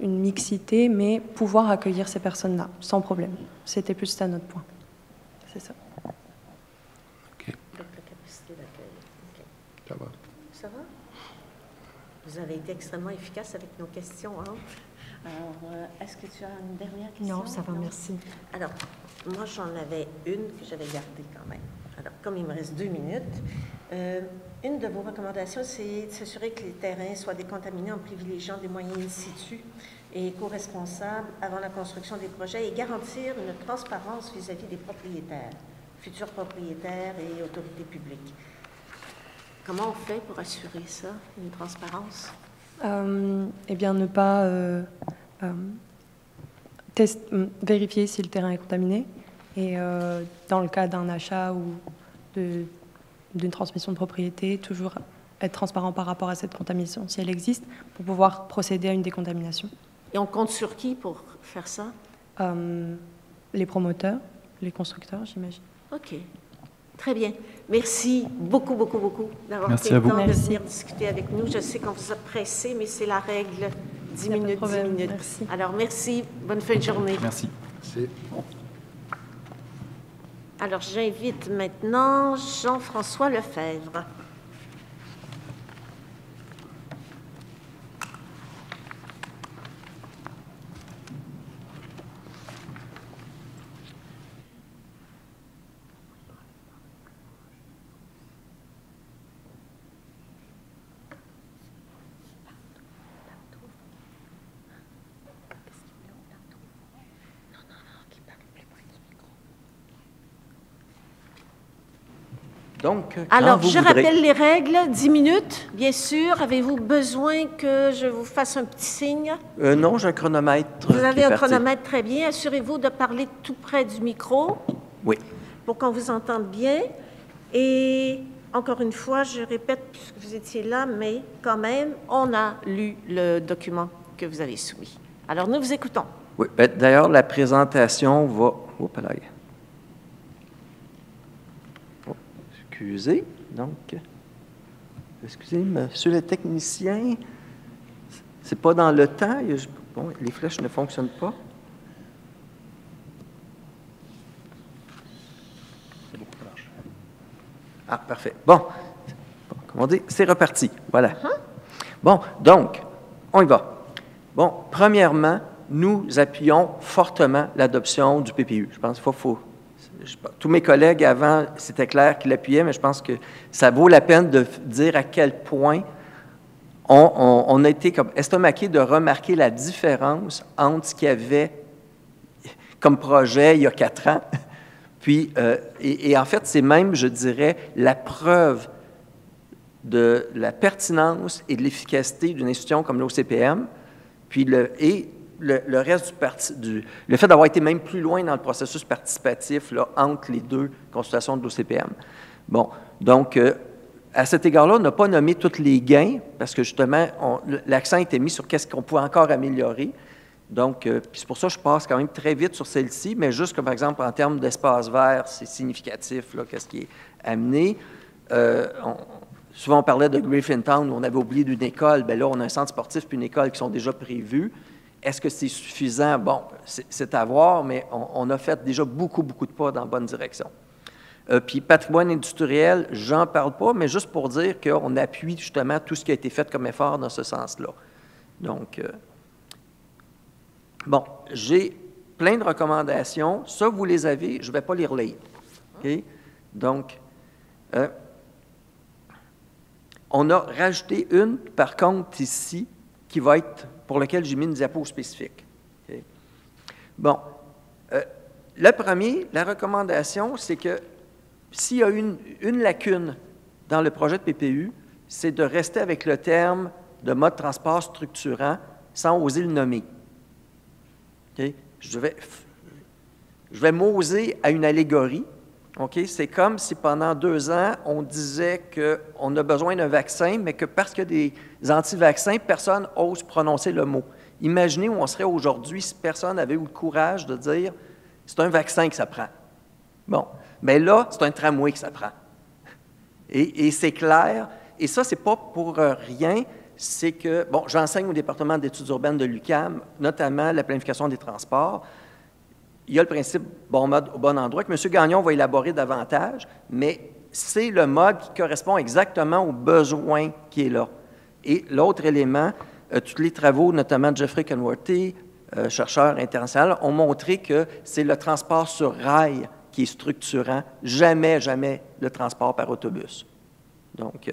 une mixité, mais pouvoir accueillir ces personnes-là, sans problème. C'était plus ça notre point. C'est ça. OK. Donc, la capacité d'accueil. OK. Ça va. Ça va? Vous avez été extrêmement efficace avec nos questions. Hein? Alors, est-ce que tu as une dernière question? Non, ça va, merci. Alors, moi, j'en avais une que j'avais gardée quand même. Alors, comme il me reste 2 minutes, une de vos recommandations, c'est de s'assurer que les terrains soient décontaminés en privilégiant des moyens in situ et éco-responsables avant la construction des projets et garantir une transparence vis-à-vis des propriétaires, futurs propriétaires et autorités publiques. Comment on fait pour assurer ça, une transparence? Eh bien, ne pas vérifier si le terrain est contaminé et dans le cas d'un achat ou d'une transmission de propriété, toujours être transparent par rapport à cette contamination, si elle existe, pour pouvoir procéder à une décontamination. Et on compte sur qui pour faire ça? Les promoteurs, les constructeurs, j'imagine. OK. Très bien. Merci beaucoup, beaucoup, beaucoup d'avoir Merci pris à le vous. temps de Merci. venir discuter avec nous. Je sais qu'on vous a pressé, mais c'est la règle. 10 minutes, 10 minutes. Merci. Alors, merci. Bonne fin de journée. Merci. C'est... Alors, j'invite maintenant Jean-François Lefebvre. Donc, Alors, je rappelle les règles. 10 minutes, bien sûr. Avez-vous besoin que je vous fasse un petit signe? Non, j'ai un chronomètre. Vous avez qui est un parti. chronomètre, très bien. Assurez-vous de parler tout près du micro Oui. pour qu'on vous entende bien. Et encore une fois, je répète, puisque vous étiez là, mais quand même, on a lu le document que vous avez soumis. Alors, nous vous écoutons. Oui. D'ailleurs, la présentation va... Oups, là. Oh, excusez. Donc, excusez, monsieur le technicien, c'est pas dans le temps. Bon, les flèches ne fonctionnent pas. Ah, parfait. Bon, comment dire, c'est reparti. Voilà. Bon, donc, on y va. Bon, premièrement, nous appuyons fortement l'adoption du PPU. Je pense qu'il faut tous mes collègues avant, c'était clair qu'ils l'appuyaient, mais je pense que ça vaut la peine de dire à quel point on a été comme estomaqués de remarquer la différence entre ce qu'il y avait comme projet il y a 4 ans. Puis, et en fait, c'est même, je dirais, la preuve de la pertinence et de l'efficacité d'une institution comme l'OCPM, puis le reste le fait d'avoir été même plus loin dans le processus participatif là, entre les deux consultations de l'OCPM. Bon, donc, à cet égard-là, on n'a pas nommé tous les gains, parce que justement, l'accent était mis sur qu'est-ce qu'on pouvait encore améliorer. Donc, c'est pour ça que je passe quand même très vite sur celle-ci, mais juste comme par exemple, en termes d'espace vert, c'est significatif, là, qu'est-ce qui est amené. Souvent, on parlait de Griffintown, où on avait oublié d'une école. Bien là, on a un centre sportif puis une école qui sont déjà prévus. Est-ce que c'est suffisant? Bon, c'est à voir, mais on a fait déjà beaucoup de pas dans la bonne direction. Puis patrimoine industriel, j'en parle pas, mais juste pour dire qu'on appuie justement tout ce qui a été fait comme effort dans ce sens-là. Donc, bon, j'ai plein de recommandations. Ça, vous les avez, je ne vais pas les relire. OK? Donc, on a rajouté une, par contre, ici, qui va être, pour laquelle j'ai mis une diapo spécifique. Okay? Bon, le premier, la recommandation, c'est que s'il y a une lacune dans le projet de PPU, c'est de rester avec le terme de mode de transport structurant sans oser le nommer. Okay? Je vais m'oser à une allégorie. Okay? C'est comme si pendant 2 ans, on disait qu'on a besoin d'un vaccin, mais que parce qu'il y a des anti-vaccins, personne n'ose prononcer le mot. Imaginez où on serait aujourd'hui si personne avait eu le courage de dire « c'est un vaccin que ça prend ». Bon, mais là, c'est un tramway que ça prend. Et c'est clair, et ça, c'est pas pour rien, c'est que, bon, j'enseigne au département d'études urbaines de l'UQAM, notamment la planification des transports. Il y a le principe bon mode au bon endroit, que M. Gagnon va élaborer davantage, mais c'est le mode qui correspond exactement au besoin qui est là. Et l'autre élément, tous les travaux, notamment de Jeffrey Kenworthy, chercheur international, ont montré que c'est le transport sur rail qui est structurant, jamais le transport par autobus. Donc,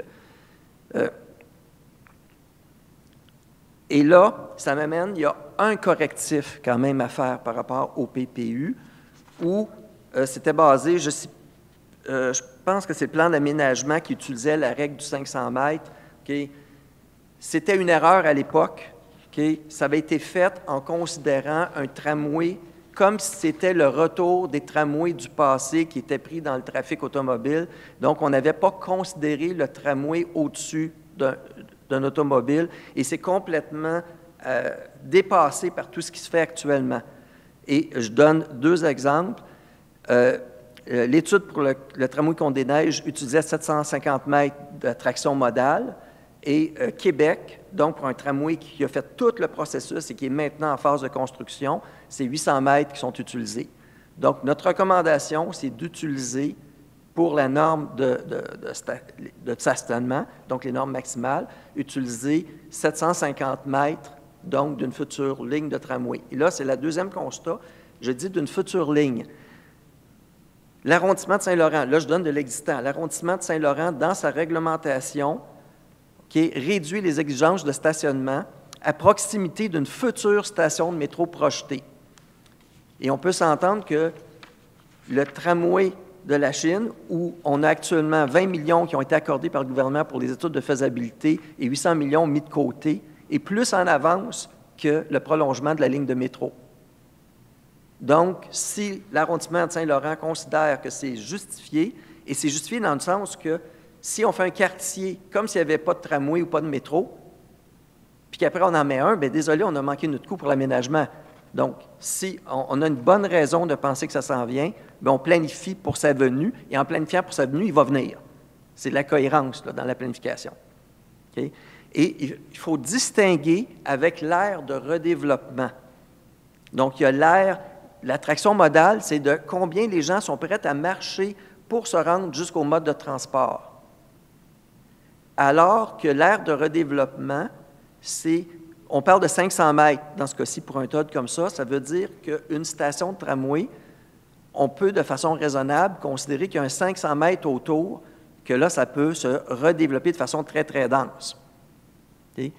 et là, ça m'amène, il y a un correctif quand même à faire par rapport au PPU, où c'était basé, je pense que c'est le plan d'aménagement qui utilisait la règle du 500 mètres. Okay? C'était une erreur à l'époque. Okay? Ça avait été fait en considérant un tramway comme si c'était le retour des tramways du passé qui étaient pris dans le trafic automobile. Donc, on n'avait pas considéré le tramway au-dessus d'un automobile, et c'est complètement dépassé par tout ce qui se fait actuellement. Et je donne 2 exemples. L'étude pour le tramway Condé-Neiges utilisait 750 mètres de traction modale, et Québec, donc pour un tramway qui a fait tout le processus et qui est maintenant en phase de construction, c'est 800 mètres qui sont utilisés. Donc, notre recommandation, c'est d'utiliser pour la norme de stationnement, donc les normes maximales, utiliser 750 mètres, donc d'une future ligne de tramway. Et là, c'est le deuxième constat, je dis d'une future ligne. L'arrondissement de Saint-Laurent, là, je donne de l'existant, l'arrondissement de Saint-Laurent, dans sa réglementation, qui réduit les exigences de stationnement à proximité d'une future station de métro projetée. Et on peut s'entendre que le tramway de la Chine, où on a actuellement 20 millions qui ont été accordés par le gouvernement pour les études de faisabilité et 800 millions mis de côté, est plus en avance que le prolongement de la ligne de métro. Donc, si l'arrondissement de Saint-Laurent considère que c'est justifié, et c'est justifié dans le sens que si on fait un quartier comme s'il n'y avait pas de tramway ou pas de métro, puis qu'après on en met un, bien désolé, on a manqué notre coup pour l'aménagement. Donc, si on a une bonne raison de penser que ça s'en vient, bien on planifie pour sa venue, et en planifiant pour sa venue, il va venir. C'est de la cohérence là, dans la planification. Okay? Et il faut distinguer avec l'ère de redéveloppement. Donc, il y a l'ère, l'attraction modale, c'est de combien les gens sont prêts à marcher pour se rendre jusqu'au mode de transport. Alors que l'ère de redéveloppement, c'est, on parle de 500 mètres dans ce cas-ci pour un TOD comme ça veut dire qu'une station de tramway, on peut de façon raisonnable considérer qu'il y a un 500 mètres autour, que là, ça peut se redévelopper de façon très, très dense. Okay?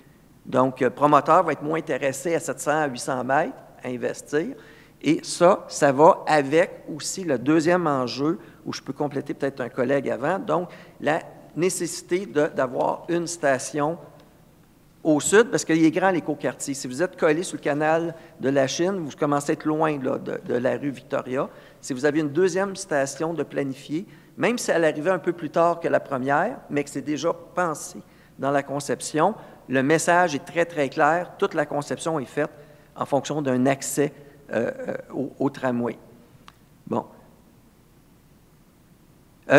Donc, le promoteur va être moins intéressé à 700 à 800 mètres à investir. Et ça va avec aussi le deuxième enjeu, où je peux compléter peut-être un collègue avant, donc la nécessité d'avoir une station au sud, parce qu'il est grand l'écoquartier. Si vous êtes collé sur le canal de la Chine, vous commencez à être loin là, de la rue Victoria. Si vous avez une deuxième station de planifier, même si elle arrivait un peu plus tard que la première, mais que c'est déjà pensé dans la conception, le message est très, très clair. Toute la conception est faite en fonction d'un accès au tramway. Bon.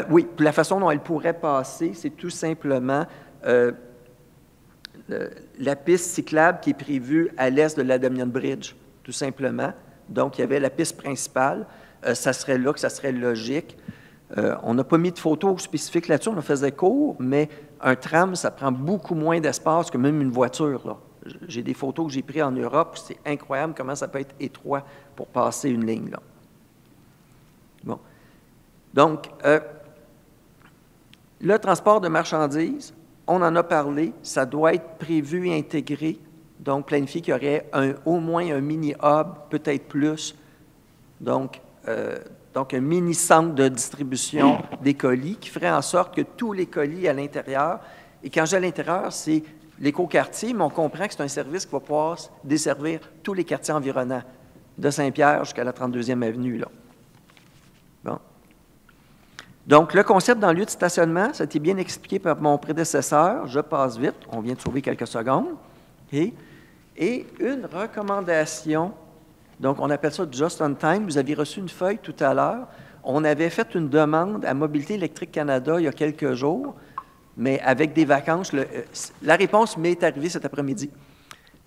Oui, puis la façon dont elle pourrait passer, c'est tout simplement la piste cyclable qui est prévue à l'est de l'Adamian Bridge, tout simplement. Donc, il y avait la piste principale. Ça serait là que ça serait logique. On n'a pas mis de photos spécifiques là-dessus, on en faisait court, mais un tram, ça prend beaucoup moins d'espace que même une voiture, là. J'ai des photos que j'ai prises en Europe, c'est incroyable comment ça peut être étroit pour passer une ligne, là. Bon. Donc, le transport de marchandises, on en a parlé, ça doit être prévu et intégré, donc planifié qu'il y aurait au moins un mini-hub, peut-être plus, donc un mini-centre de distribution des colis qui ferait en sorte que tous les colis à l'intérieur, et quand j'ai à l'intérieur, c'est l'écoquartier, mais on comprend que c'est un service qui va pouvoir desservir tous les quartiers environnants, de Saint-Pierre jusqu'à la 32e avenue, là. Bon. Donc, le concept dans le lieu de stationnement, ça a été bien expliqué par mon prédécesseur. Je passe vite, on vient de sauver quelques secondes. Et une recommandation, donc on appelle ça just on time. Vous avez reçu une feuille tout à l'heure. On avait fait une demande à Mobilité électrique Canada il y a quelques jours, mais avec des vacances. La réponse m'est arrivée cet après-midi.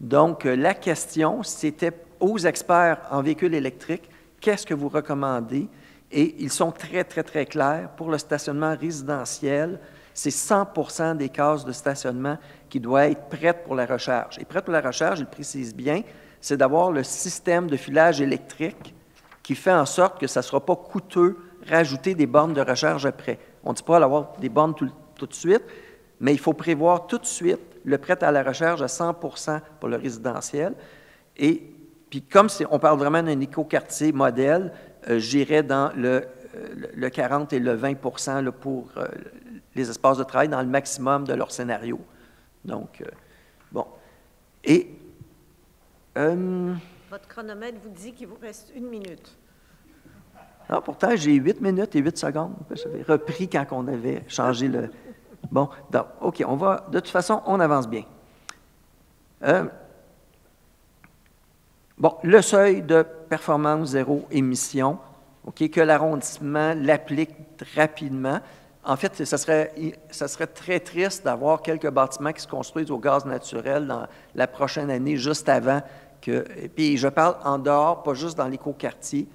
Donc, la question, c'était aux experts en véhicules électriques, qu'est-ce que vous recommandez? Et ils sont très, très, très clairs. Pour le stationnement résidentiel, c'est 100% des cases de stationnement qui doivent être prêtes pour la recharge. Et prêtes pour la recharge, je le précise bien, c'est d'avoir le système de filage électrique qui fait en sorte que ça ne sera pas coûteux rajouter des bornes de recharge après. On ne dit pas d'avoir des bornes tout de suite, mais il faut prévoir tout de suite le prêt à la recharge à 100% pour le résidentiel. Et puis comme on parle vraiment d'un écoquartier modèle, j'irais dans le 40 et le 20% là, pour les espaces de travail dans le maximum de leur scénario. Donc, bon. Et... votre chronomètre vous dit qu'il vous reste 1 minute. Non, pourtant, j'ai 8 minutes et 8 secondes. J'avais repris quand on avait changé le... Bon, donc, OK, on va... De toute façon, on avance bien. Bon, le seuil de performance zéro émission, OK, que l'arrondissement l'applique rapidement. En fait, ça serait très triste d'avoir quelques bâtiments qui se construisent au gaz naturel dans la prochaine année, juste avant que... Puis je parle en dehors, pas juste dans l'écoquartier.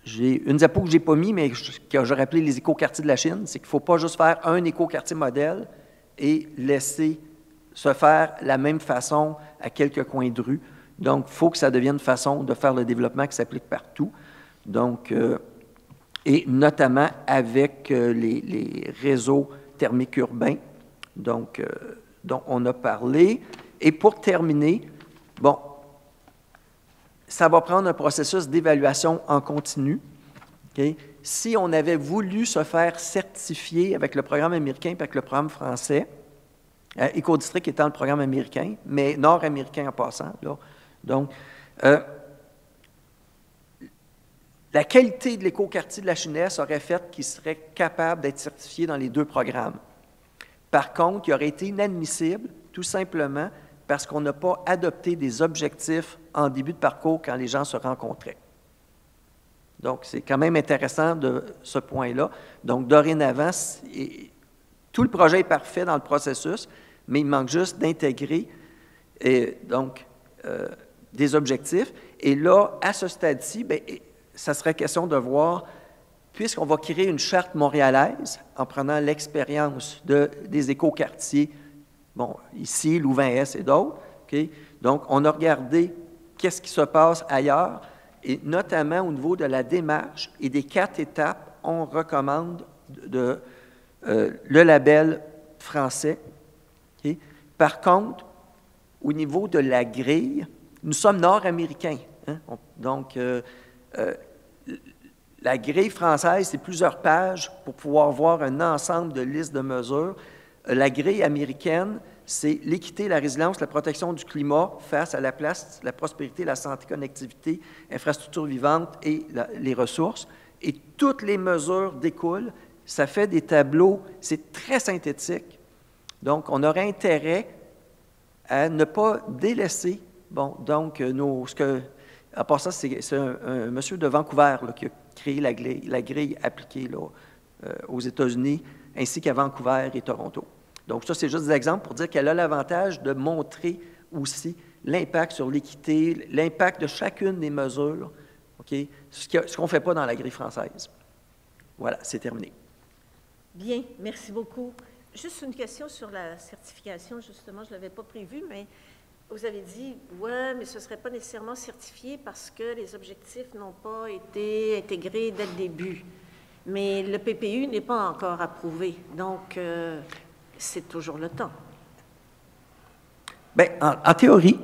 J'ai une diapo que je n'ai pas mis, mais que j'aurais appelé les écoquartiers de la Chine, c'est qu'il ne faut pas juste faire un écoquartier modèle et laisser se faire la même façon à quelques coins de rue. Donc, il faut que ça devienne une façon de faire le développement qui s'applique partout. Donc, et notamment avec les réseaux thermiques urbains, donc, dont on a parlé. Et pour terminer, bon, ça va prendre un processus d'évaluation en continu. Okay? Si on avait voulu se faire certifier avec le programme américain et avec le programme français, Écodistrict étant le programme américain, mais nord-américain en passant, là. Donc, la qualité de l'écoquartier de la Chinesse aurait fait qu'il serait capable d'être certifié dans les deux programmes. Par contre, il aurait été inadmissible, tout simplement, parce qu'on n'a pas adopté des objectifs en début de parcours quand les gens se rencontraient. Donc, c'est quand même intéressant de ce point-là. Donc, dorénavant, tout le projet est parfait dans le processus, mais il manque juste d'intégrer des objectifs. Et là, à ce stade-ci, bien, ça serait question de voir, puisqu'on va créer une charte montréalaise en prenant l'expérience des écoquartiers, bon, ici, Louvain-Est et d'autres, okay? Donc, on a regardé qu'est-ce qui se passe ailleurs, et notamment au niveau de la démarche et des 4 étapes, on recommande le label français. Okay? Par contre, au niveau de la grille, nous sommes nord-américains. Hein? Donc, la grille française, c'est plusieurs pages pour pouvoir voir un ensemble de listes de mesures. La grille américaine, c'est l'équité, la résilience, la protection du climat face à la place, la prospérité, la santé, connectivité, infrastructures vivantes et les ressources. et toutes les mesures découlent. Ça fait des tableaux, c'est très synthétique. Donc, on aurait intérêt à ne pas délaisser. Bon, donc, à part ça, c'est un monsieur de Vancouver là, qui a créé la grille appliquée là, aux États-Unis, ainsi qu'à Vancouver et Toronto. Donc, ça, c'est juste des exemples pour dire qu'elle a l'avantage de montrer aussi l'impact sur l'équité, l'impact de chacune des mesures, OK? Ce qu'on ne fait pas dans la grille française. Voilà, c'est terminé. Bien, merci beaucoup. Juste une question sur la certification, justement, je ne l'avais pas prévu, mais vous avez dit, ouais, mais ce ne serait pas nécessairement certifié parce que les objectifs n'ont pas été intégrés dès le début. Mais le PPU n'est pas encore approuvé, donc c'est toujours le temps. Bien, en théorie.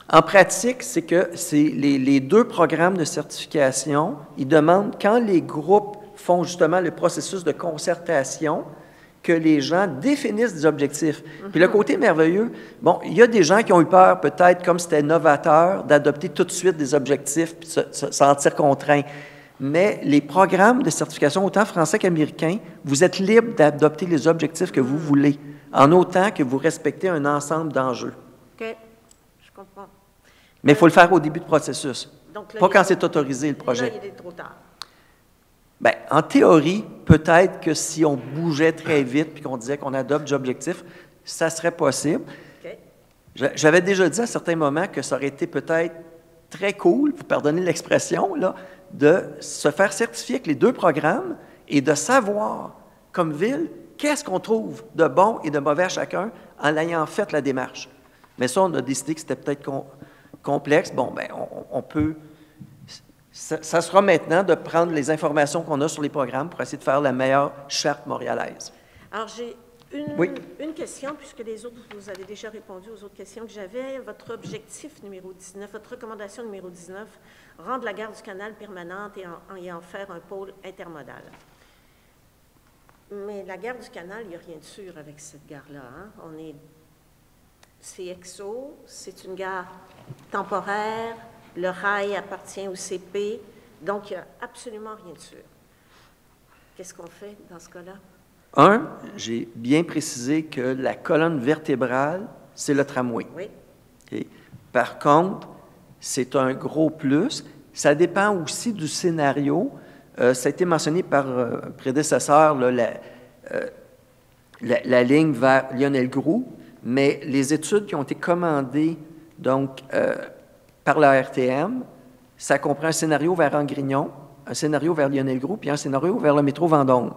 En pratique, c'est que les deux programmes de certification, ils demandent, quand les groupes font justement le processus de concertation, que les gens définissent des objectifs. Puis le côté merveilleux, bon, il y a des gens qui ont eu peur, peut-être, comme c'était novateur, d'adopter tout de suite des objectifs puis se sentir contraints. Mais les programmes de certification, autant français qu'américains, vous êtes libre d'adopter les objectifs que vous voulez, en autant que vous respectez un ensemble d'enjeux. OK, je comprends. Mais il faut le faire au début du processus, Donc, là, pas quand c'est autorisé, le projet. Là, il est trop tard. Bien, en théorie, peut-être que si on bougeait très vite puis qu'on disait qu'on adopte des objectifs, ça serait possible. OK. J'avais déjà dit à certains moments que ça aurait été peut-être très cool, vous pardonnez l'expression, là, de se faire certifier avec les deux programmes et de savoir, comme ville, qu'est-ce qu'on trouve de bon et de mauvais à chacun en ayant fait la démarche. Mais ça, on a décidé que c'était peut-être complexe. Bon, bien, on peut... Ça sera maintenant de prendre les informations qu'on a sur les programmes pour essayer de faire la meilleure charte montréalaise. Alors, j'ai une question, puisque les autres, vous avez déjà répondu aux autres questions que j'avais. Votre objectif numéro 19, votre recommandation numéro 19, rendre la gare du Canal permanente et en faire un pôle intermodal. Mais la gare du Canal, il n'y a rien de sûr avec cette gare-là. Hein? C'est EXO, c'est une gare temporaire, le rail appartient au CP, donc il n'y a absolument rien de sûr. Qu'est-ce qu'on fait dans ce cas-là? J'ai bien précisé que la colonne vertébrale, c'est le tramway. Oui. Okay. Par contre, c'est un gros plus. Ça dépend aussi du scénario. Ça a été mentionné par un prédécesseur, là, la ligne vers Lionel-Groulx, mais les études qui ont été commandées donc, par la RTM, ça comprend un scénario vers Angrignon, un scénario vers Lionel-Groulx, puis un scénario vers le métro Vendôme.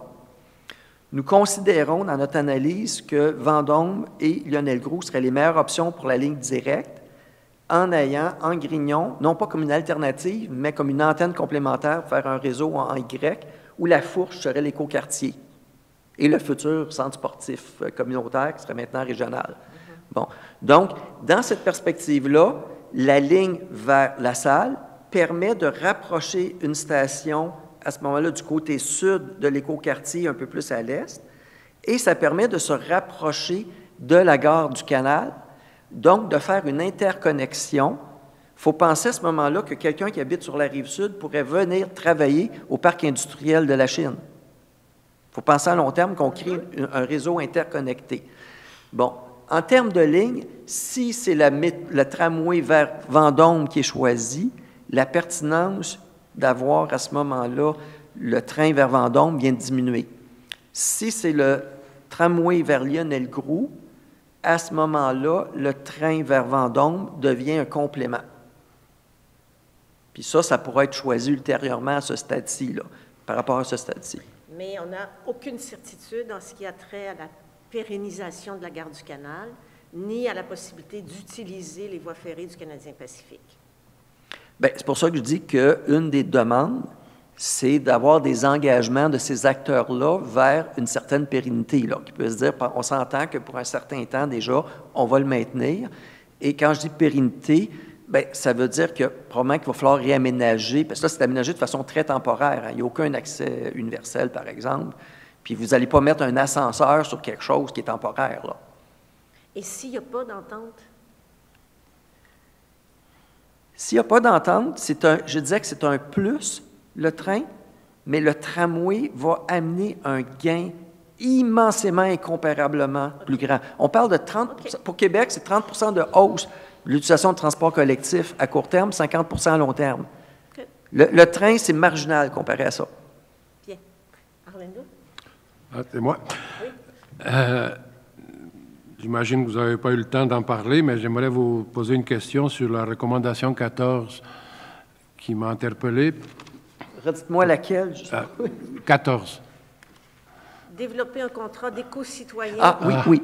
Nous considérons dans notre analyse que Vendôme et Lionel-Groulx seraient les meilleures options pour la ligne directe, en ayant Angrignon, non pas comme une alternative, mais comme une antenne complémentaire pour faire un réseau en Y, où la fourche serait l'écoquartier et le futur centre sportif communautaire qui serait maintenant régional. Bon. Donc, dans cette perspective-là, la ligne vers la salle permet de rapprocher une station à ce moment-là du côté sud de l'écoquartier, un peu plus à l'est, et ça permet de se rapprocher de la gare du Canal, donc de faire une interconnexion. Il faut penser à ce moment-là que quelqu'un qui habite sur la rive sud pourrait venir travailler au parc industriel de la Chine. Il faut penser à long terme qu'on crée un réseau interconnecté. Bon, en termes de ligne, si c'est le tramway vers Vendôme qui est choisi, la pertinence d'avoir à ce moment-là le train vers Vendôme vient de diminuer. Si c'est le tramway vers Lionel-Groulx, à ce moment-là, le train vers Vendôme devient un complément. Puis ça pourra être choisi ultérieurement à ce stade-ci, là, par rapport à ce stade-ci. Mais on n'a aucune certitude en ce qui a trait à la pérennisation de la gare du Canal, ni à la possibilité d'utiliser les voies ferrées du Canadien Pacifique. Bien, c'est pour ça que je dis qu'une des demandes, c'est d'avoir des engagements de ces acteurs-là vers une certaine pérennité, là, qui peut se dire, on s'entend que pour un certain temps déjà, on va le maintenir. Et quand je dis pérennité, bien, ça veut dire que probablement qu'il va falloir réaménager, parce que là, c'est aménagé de façon très temporaire. Hein. Il n'y a aucun accès universel, par exemple. Puis vous n'allez pas mettre un ascenseur sur quelque chose qui est temporaire, là. Et s'il n'y a pas d'entente? S'il n'y a pas d'entente, je disais que c'est un plus, le train, mais le tramway va amener un gain immensément, incomparablement plus grand. On parle de 30 pour Québec, c'est 30 de hausse de l'utilisation de transport collectif à court terme, 50 à long terme. Okay. Le train, c'est marginal comparé à ça. Bien. Arlindo? Ah, c'est moi. Oui. J'imagine que vous n'avez pas eu le temps d'en parler, mais j'aimerais vous poser une question sur la recommandation 14 qui m'a interpellé. Redites-moi laquelle. 14. Développer un contrat d'éco-citoyen. Ah, oui, oui.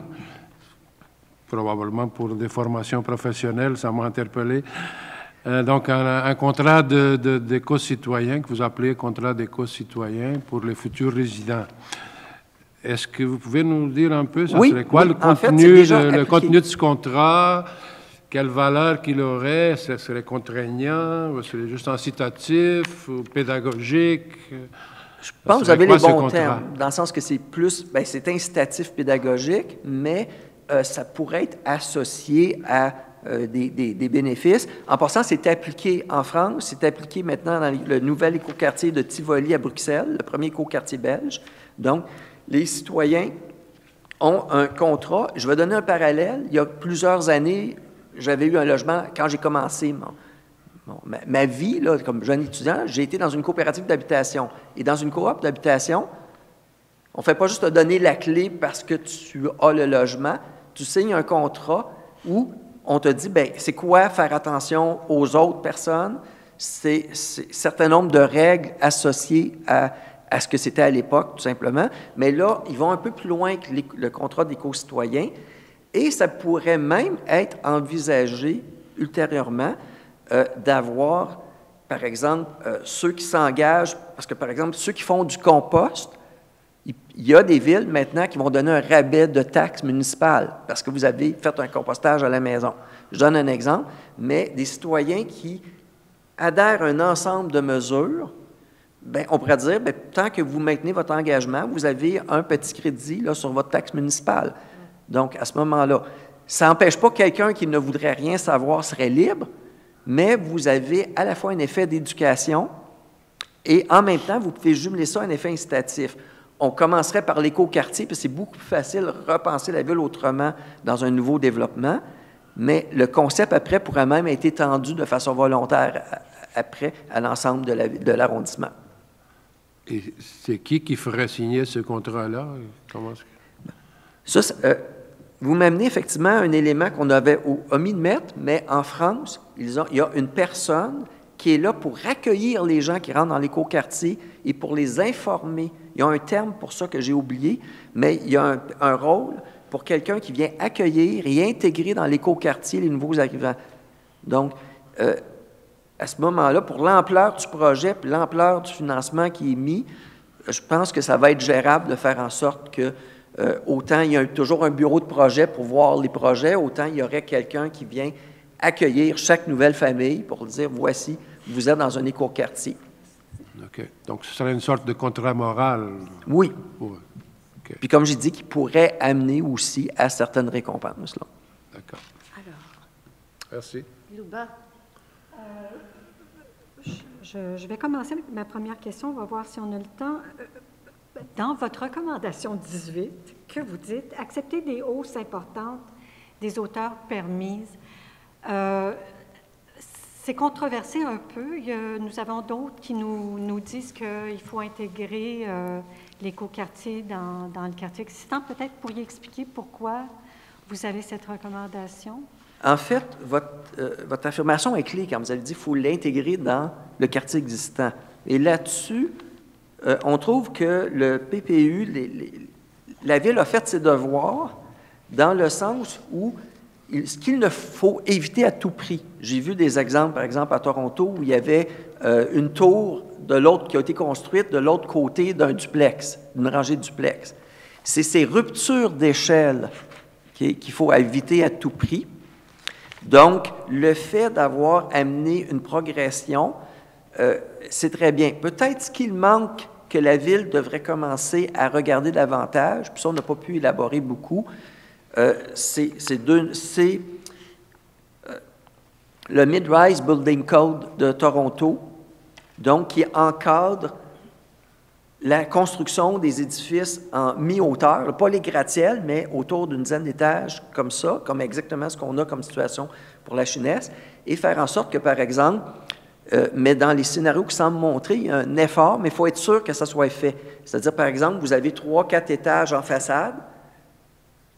Probablement pour des formations professionnelles, ça m'a interpellé. Donc, un contrat d'éco-citoyen, que vous appelez contrat d'éco-citoyen pour les futurs résidents. Est-ce que vous pouvez nous dire un peu, ça serait quoi le contenu, le contenu de ce contrat? Quelle valeur qu'il aurait? Ce serait contraignant? Ou serait juste incitatif ou pédagogique? Je pense que vous avez les bons termes, dans le sens que c'est plus, bien, c'est incitatif pédagogique, mais ça pourrait être associé à des bénéfices. En passant, c'est appliqué en France, c'est appliqué maintenant dans le nouvel écoquartier de Tivoli à Bruxelles, le premier écoquartier belge. Donc, les citoyens ont un contrat. Je vais donner un parallèle. Il y a plusieurs années, j'avais eu un logement, quand j'ai commencé ma vie, là, comme jeune étudiant, j'ai été dans une coopérative d'habitation. Et dans une coop d'habitation, on ne fait pas juste te donner la clé parce que tu as le logement. Tu signes un contrat où on te dit, bien, c'est quoi faire attention aux autres personnes? C'est un certain nombre de règles associées à ce que c'était à l'époque, tout simplement. Mais là, ils vont un peu plus loin que le contrat d'éco-citoyen et ça pourrait même être envisagé ultérieurement d'avoir, par exemple, ceux qui s'engagent, parce que, par exemple, ceux qui font du compost, il y a des villes maintenant qui vont donner un rabais de taxes municipales parce que vous avez fait un compostage à la maison. Je donne un exemple, mais des citoyens qui adhèrent à un ensemble de mesures, bien, on pourrait dire, bien, tant que vous maintenez votre engagement, vous avez un petit crédit là, sur votre taxe municipale. Donc, à ce moment-là, ça n'empêche pas que quelqu'un qui ne voudrait rien savoir serait libre, mais vous avez à la fois un effet d'éducation et en même temps, vous pouvez jumeler ça à un effet incitatif. On commencerait par l'écoquartier, puis c'est beaucoup plus facile de repenser la ville autrement dans un nouveau développement, mais le concept après pourrait même être étendu de façon volontaire après à l'ensemble de l'arrondissement. Et c'est qui ferait signer ce contrat-là? Comment ça, vous m'amenez effectivement un élément qu'on avait omis de mettre, mais en France, il y a une personne qui est là pour accueillir les gens qui rentrent dans l'écoquartier et pour les informer. Il y a un terme pour ça que j'ai oublié, mais il y a un rôle pour quelqu'un qui vient accueillir et intégrer dans l'écoquartier les nouveaux arrivants. Donc, à ce moment-là, pour l'ampleur du projet et l'ampleur du financement qui est mis, je pense que ça va être gérable de faire en sorte que autant il y a toujours un bureau de projet pour voir les projets, autant il y aurait quelqu'un qui vient accueillir chaque nouvelle famille pour dire, voici, vous êtes dans un écoquartier. OK. Donc, ce serait une sorte de contrat moral. Oui. Okay. Puis comme j'ai dit, qui pourrait amener aussi à certaines récompenses. D'accord. Alors. Merci. Louba. Je vais commencer avec ma première question. On va voir si on a le temps. Dans votre recommandation 18, que vous dites, accepter des hausses importantes des hauteurs permises, c'est controversé un peu. Nous avons d'autres qui nous disent qu'il faut intégrer l'écoquartier dans le quartier existant. Peut-être pourriez expliquer pourquoi vous avez cette recommandation? En fait, votre affirmation est clé quand vous avez dit qu'il faut l'intégrer dans le quartier existant. Et là-dessus, on trouve que le PPU, la Ville a fait ses devoirs dans le sens où ce qu'il ne faut éviter à tout prix. J'ai vu des exemples, par exemple, à Toronto, où il y avait une tour de l'autre qui a été construite de l'autre côté d'un duplex, d'une rangée de duplex. C'est ces ruptures d'échelle qu'il faut éviter à tout prix. Donc, le fait d'avoir amené une progression, c'est très bien. Peut-être ce qu'il manque que la Ville devrait commencer à regarder davantage, puis ça, on n'a pas pu élaborer beaucoup, c'est le Mid-Rise Building Code de Toronto, donc qui encadre la construction des édifices en mi-hauteur, pas les gratte-ciels, mais autour d'une dizaine d'étages comme ça, comme exactement ce qu'on a comme situation pour la Chinesse, et faire en sorte que, par exemple, mais dans les scénarios qui semblent montrer, il y a un effort, mais il faut être sûr que ça soit fait. C'est-à-dire, par exemple, vous avez 3-4 étages en façade,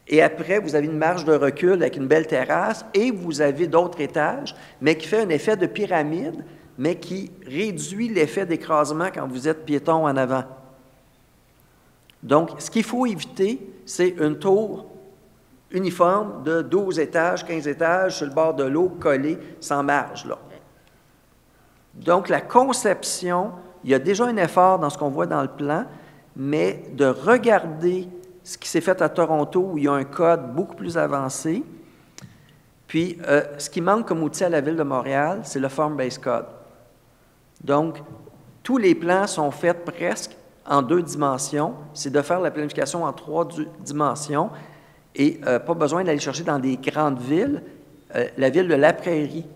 et après, vous avez une marge de recul avec une belle terrasse, et vous avez d'autres étages, mais qui fait un effet de pyramide, mais qui réduit l'effet d'écrasement quand vous êtes piéton en avant. Donc, ce qu'il faut éviter, c'est une tour uniforme de 12 étages, 15 étages, sur le bord de l'eau, collée, sans marge, là. Donc, la conception, il y a déjà un effort dans ce qu'on voit dans le plan, mais de regarder ce qui s'est fait à Toronto, où il y a un code beaucoup plus avancé. Puis, ce qui manque comme outil à la Ville de Montréal, c'est le Form-Based Code. Donc, tous les plans sont faits presque en 2 dimensions. C'est de faire la planification en 3 dimensions et pas besoin d'aller chercher dans des grandes villes. La ville de La Prairie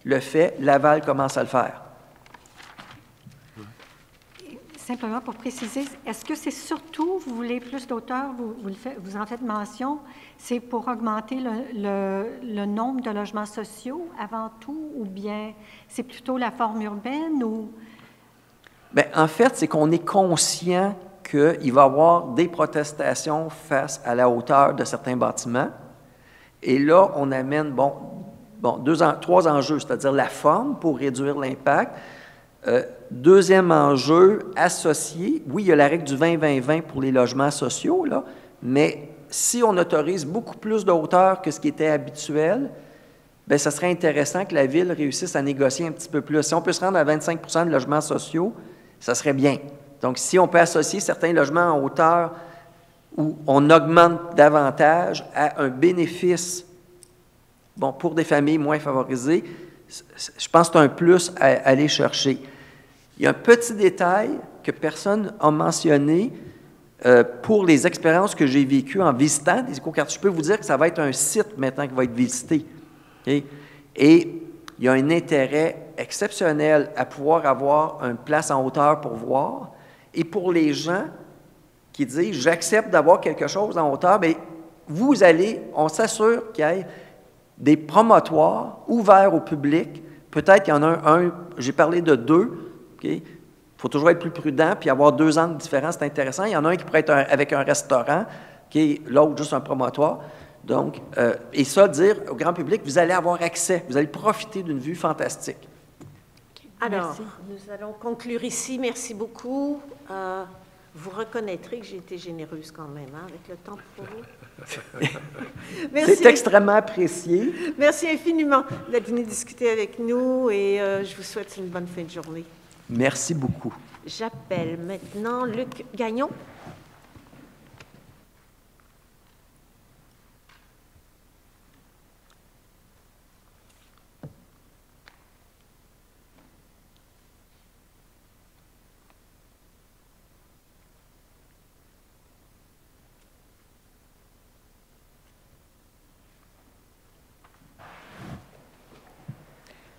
le fait, Laval commence à le faire. Simplement pour préciser, est-ce que c'est surtout, vous voulez plus d'auteur, vous en faites mention, c'est pour augmenter le nombre de logements sociaux avant tout, ou bien c'est plutôt la forme urbaine? Ou... Bien, en fait, c'est qu'on est conscient qu'il va y avoir des protestations face à la hauteur de certains bâtiments. Et là, on amène, 3 enjeux, c'est-à-dire la forme pour réduire l'impact. Deuxième enjeu, associé, oui, il y a la règle du 20-20-20 pour les logements sociaux, là, mais si on autorise beaucoup plus de hauteur que ce qui était habituel, bien, ça serait intéressant que la Ville réussisse à négocier un petit peu plus. Si on peut se rendre à 25 % de logements sociaux, ça serait bien. Donc, si on peut associer certains logements en hauteur où on augmente davantage à un bénéfice, pour des familles moins favorisées, je pense que c'est un plus à aller chercher. Il y a un petit détail que personne n'a mentionné pour les expériences que j'ai vécues en visitant des écoquartiers. Je peux vous dire que ça va être un site maintenant qui va être visité. Okay? Et il y a un intérêt exceptionnel à pouvoir avoir une place en hauteur pour voir. Et pour les gens qui disent « j'accepte d'avoir quelque chose en hauteur », bien, vous allez, on s'assure qu'il y ait des promotoires ouverts au public. Peut-être qu'il y en a un, j'ai parlé de 2. Il faut toujours être plus prudent, puis avoir 2 angles différents, c'est intéressant. Il y en a un qui pourrait être avec un restaurant, l'autre juste un promotoire. Donc, et ça, dire au grand public, vous allez avoir accès, vous allez profiter d'une vue fantastique. Alors, Merci. Nous allons conclure ici. Merci beaucoup. Vous reconnaîtrez que j'ai été généreuse quand même, avec le temps pour vous. Merci. C'est extrêmement apprécié. Merci infiniment d'être venu discuter avec nous et je vous souhaite une bonne fin de journée. Merci beaucoup. J'appelle maintenant Luc Gagnon.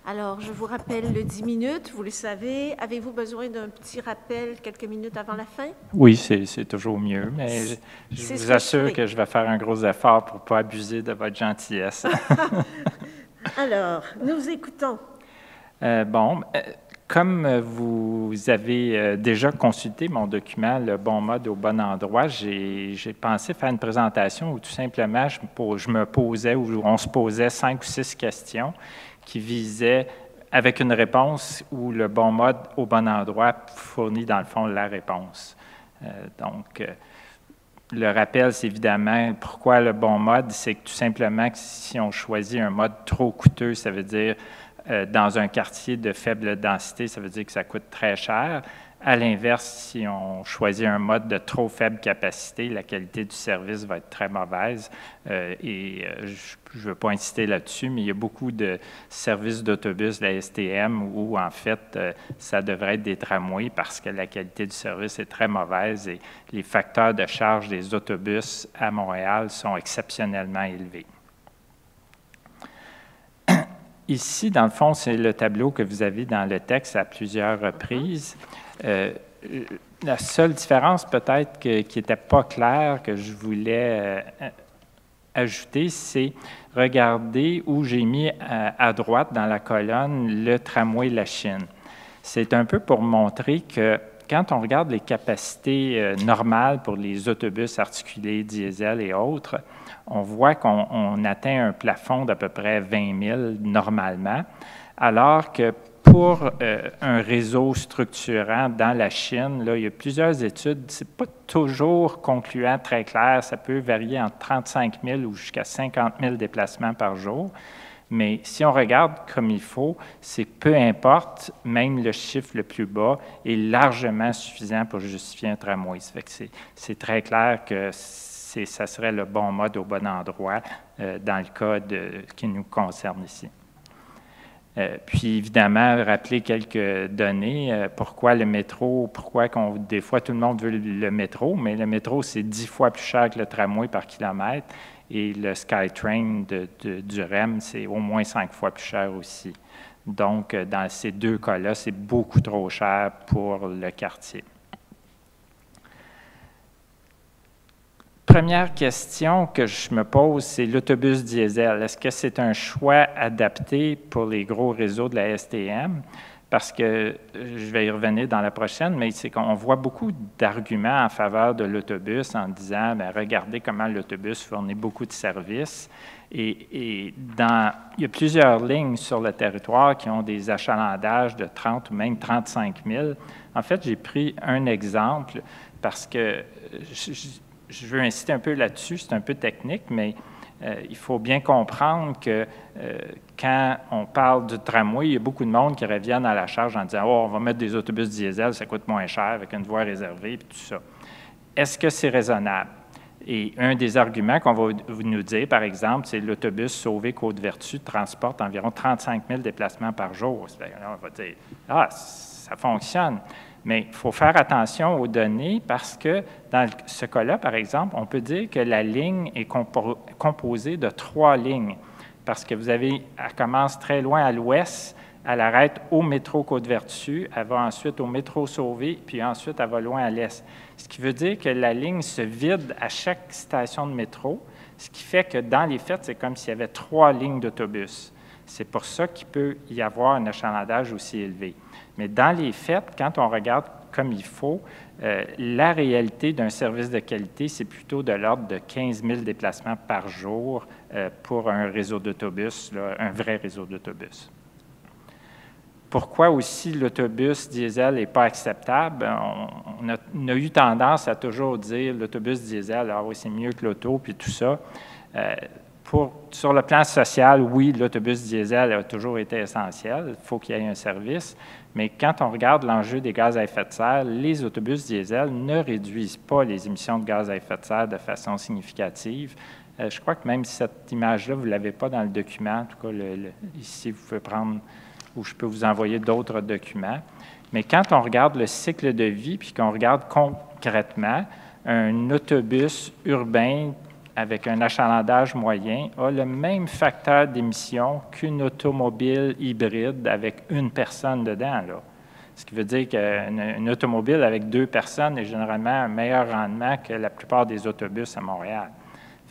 Alors, je vous rappelle le 10 minutes, vous le savez. Avez-vous besoin d'un petit rappel quelques minutes avant la fin? Oui, c'est toujours mieux, mais je vous assure que je vais faire un gros effort pour ne pas abuser de votre gentillesse. Alors, nous écoutons. Comme vous avez déjà consulté mon document, le bon mode au bon endroit, j'ai pensé faire une présentation où tout simplement je me posais, où on se posait 5 ou 6 questions qui visaient, avec une réponse où le bon mode au bon endroit fournit dans le fond la réponse. Le rappel, c'est évidemment pourquoi le bon mode, c'est que tout simplement que si on choisit un mode trop coûteux, ça veut dire dans un quartier de faible densité, ça veut dire que ça coûte très cher. À l'inverse, si on choisit un mode de trop faible capacité, la qualité du service va être très mauvaise. Je ne veux pas insister là-dessus, mais il y a beaucoup de services d'autobus, la STM, où en fait, ça devrait être des tramways parce que la qualité du service est très mauvaise et les facteurs de charge des autobus à Montréal sont exceptionnellement élevés. Ici, dans le fond, c'est le tableau que vous avez dans le texte à plusieurs reprises. la seule différence peut-être qui n'était pas claire que je voulais ajouter, c'est regarder où j'ai mis à droite dans la colonne le tramway La Chine. C'est un peu pour montrer que quand on regarde les capacités normales pour les autobus articulés, diesel et autres, on voit qu'on atteint un plafond d'à peu près 20 000 normalement, alors que pour un réseau structurant dans la Chine, là, il y a plusieurs études, ce n'est pas toujours concluant, très clair, ça peut varier entre 35 000 ou jusqu'à 50 000 déplacements par jour, mais si on regarde comme il faut, c'est peu importe, même le chiffre le plus bas est largement suffisant pour justifier un tramway. Ça fait que c'est très clair que ça serait le bon mode au bon endroit dans le cas qui nous concerne ici. Puis évidemment, rappeler quelques données. Pourquoi le métro? Pourquoi des fois tout le monde veut le métro, mais le métro, c'est 10 fois plus cher que le tramway par kilomètre et le SkyTrain du REM, c'est au moins 5 fois plus cher aussi. Donc, dans ces deux cas-là, c'est beaucoup trop cher pour le quartier. Première question que je me pose, c'est l'autobus diesel. Est-ce que c'est un choix adapté pour les gros réseaux de la STM? Parce que, je vais y revenir dans la prochaine, mais c'est qu'on voit beaucoup d'arguments en faveur de l'autobus en disant, bien, regardez comment l'autobus fournit beaucoup de services. Et il y a plusieurs lignes sur le territoire qui ont des achalandages de 30 ou même 35 000. En fait, j'ai pris un exemple parce que je veux insister un peu là-dessus, c'est un peu technique, mais il faut bien comprendre que quand on parle du tramway, il y a beaucoup de monde qui reviennent à la charge en disant « Oh, on va mettre des autobus diesel, ça coûte moins cher avec une voie réservée, puis tout ça. » Est-ce que c'est raisonnable? Et un des arguments qu'on va nous dire, par exemple, c'est l'autobus Sauvé-Côte-Vertu transporte environ 35 000 déplacements par jour. Là, on va dire « Ah, ça fonctionne. » Mais il faut faire attention aux données parce que dans ce cas-là, par exemple, on peut dire que la ligne est composée de 3 lignes parce que elle commence très loin à l'ouest, elle arrête au métro Côte-Vertu, elle va ensuite au métro Sauvé, puis ensuite elle va loin à l'est. Ce qui veut dire que la ligne se vide à chaque station de métro, ce qui fait que dans les faits, c'est comme s'il y avait 3 lignes d'autobus. C'est pour ça qu'il peut y avoir un achalandage aussi élevé. Mais dans les faits, quand on regarde comme il faut, la réalité d'un service de qualité, c'est plutôt de l'ordre de 15 000 déplacements par jour pour un réseau d'autobus, un vrai réseau d'autobus. Pourquoi aussi l'autobus diesel n'est pas acceptable? On a eu tendance à toujours dire l'autobus diesel, ah oui, c'est mieux que l'auto, puis tout ça. Sur le plan social, oui, l'autobus diesel a toujours été essentiel. Il faut qu'il y ait un service. Mais quand on regarde l'enjeu des gaz à effet de serre, les autobus diesel ne réduisent pas les émissions de gaz à effet de serre de façon significative. Je crois que même cette image-là, vous ne l'avez pas dans le document. En tout cas, ici, vous pouvez prendre, ou je peux vous envoyer d'autres documents. Mais quand on regarde le cycle de vie, puis qu'on regarde concrètement, un autobus urbain avec un achalandage moyen, a le même facteur d'émission qu'une automobile hybride avec une personne dedans, là. Ce qui veut dire qu'une automobile avec 2 personnes est généralement un meilleur rendement que la plupart des autobus à Montréal.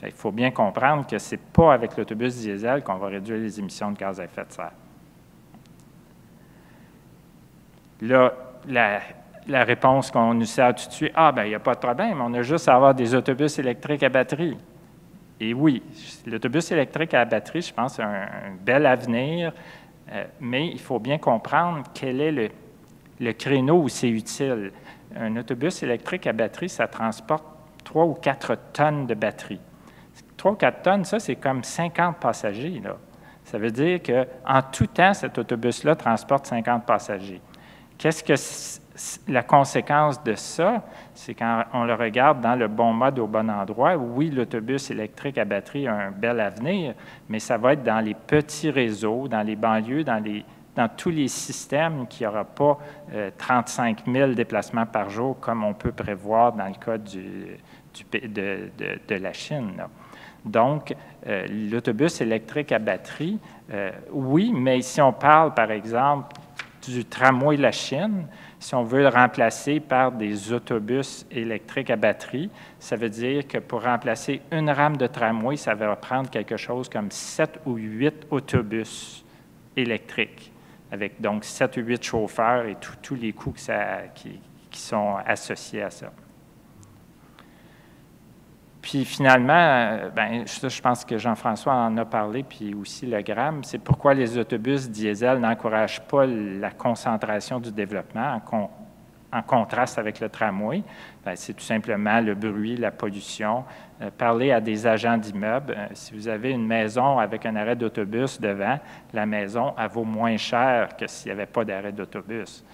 Il faut bien comprendre que ce n'est pas avec l'autobus diesel qu'on va réduire les émissions de gaz à effet de serre. Là, la réponse qu'on nous sert tout de suite, « Ah, bien, il n'y a pas de problème, on a juste à avoir des autobus électriques à batterie. » Et oui, l'autobus électrique à batterie, je pense, a un bel avenir, mais il faut bien comprendre quel est le créneau où c'est utile. Un autobus électrique à batterie, ça transporte 3 ou 4 tonnes de batterie. 3 ou 4 tonnes, ça, c'est comme 50 passagers, là. Ça veut dire qu'en tout temps, cet autobus-là transporte 50 passagers. Qu'est-ce que la conséquence de ça? C'est quand on le regarde dans le bon mode au bon endroit. Oui, l'autobus électrique à batterie a un bel avenir, mais ça va être dans les petits réseaux, dans les banlieues, dans tous les systèmes qui n'aura pas 35 000 déplacements par jour comme on peut prévoir dans le cas de la Chine, là. Donc, l'autobus électrique à batterie, oui, mais si on parle, par exemple, du tramway La Chine, si on veut le remplacer par des autobus électriques à batterie, ça veut dire que pour remplacer une rame de tramway, ça va prendre quelque chose comme 7 ou 8 autobus électriques, avec donc 7 ou 8 chauffeurs et tous les coûts qui sont associés à ça. Puis finalement, je pense que Jean-François en a parlé, puis aussi le Gramme, c'est pourquoi les autobus diesel n'encouragent pas la concentration du développement en contraste avec le tramway. C'est tout simplement le bruit, la pollution. Parler à des agents d'immeubles, si vous avez une maison avec un arrêt d'autobus devant, la maison, elle vaut moins cher que s'il n'y avait pas d'arrêt d'autobus.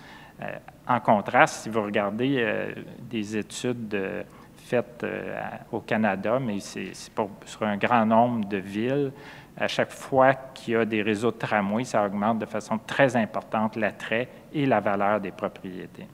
En contraste, si vous regardez des études faites au Canada, mais c'est sur un grand nombre de villes. À chaque fois qu'il y a des réseaux de tramway, ça augmente de façon très importante l'attrait et la valeur des propriétés.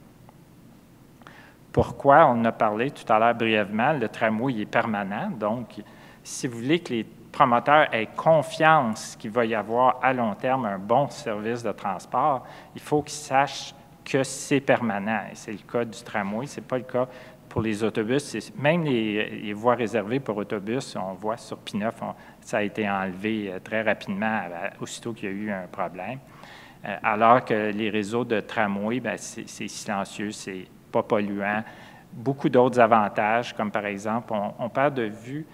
Pourquoi? On en a parlé tout à l'heure brièvement. Le tramway est permanent, donc si vous voulez que les promoteurs aient confiance qu'il va y avoir à long terme un bon service de transport, il faut qu'ils sachent que c'est permanent. Et c'est le cas du tramway, ce n'est pas le cas pour les autobus. Même les voies réservées pour autobus, on voit sur P9, ça a été enlevé très rapidement, aussitôt qu'il y a eu un problème. Alors que les réseaux de tramway, c'est silencieux, c'est pas polluant. Beaucoup d'autres avantages, comme par exemple, on perd de vue,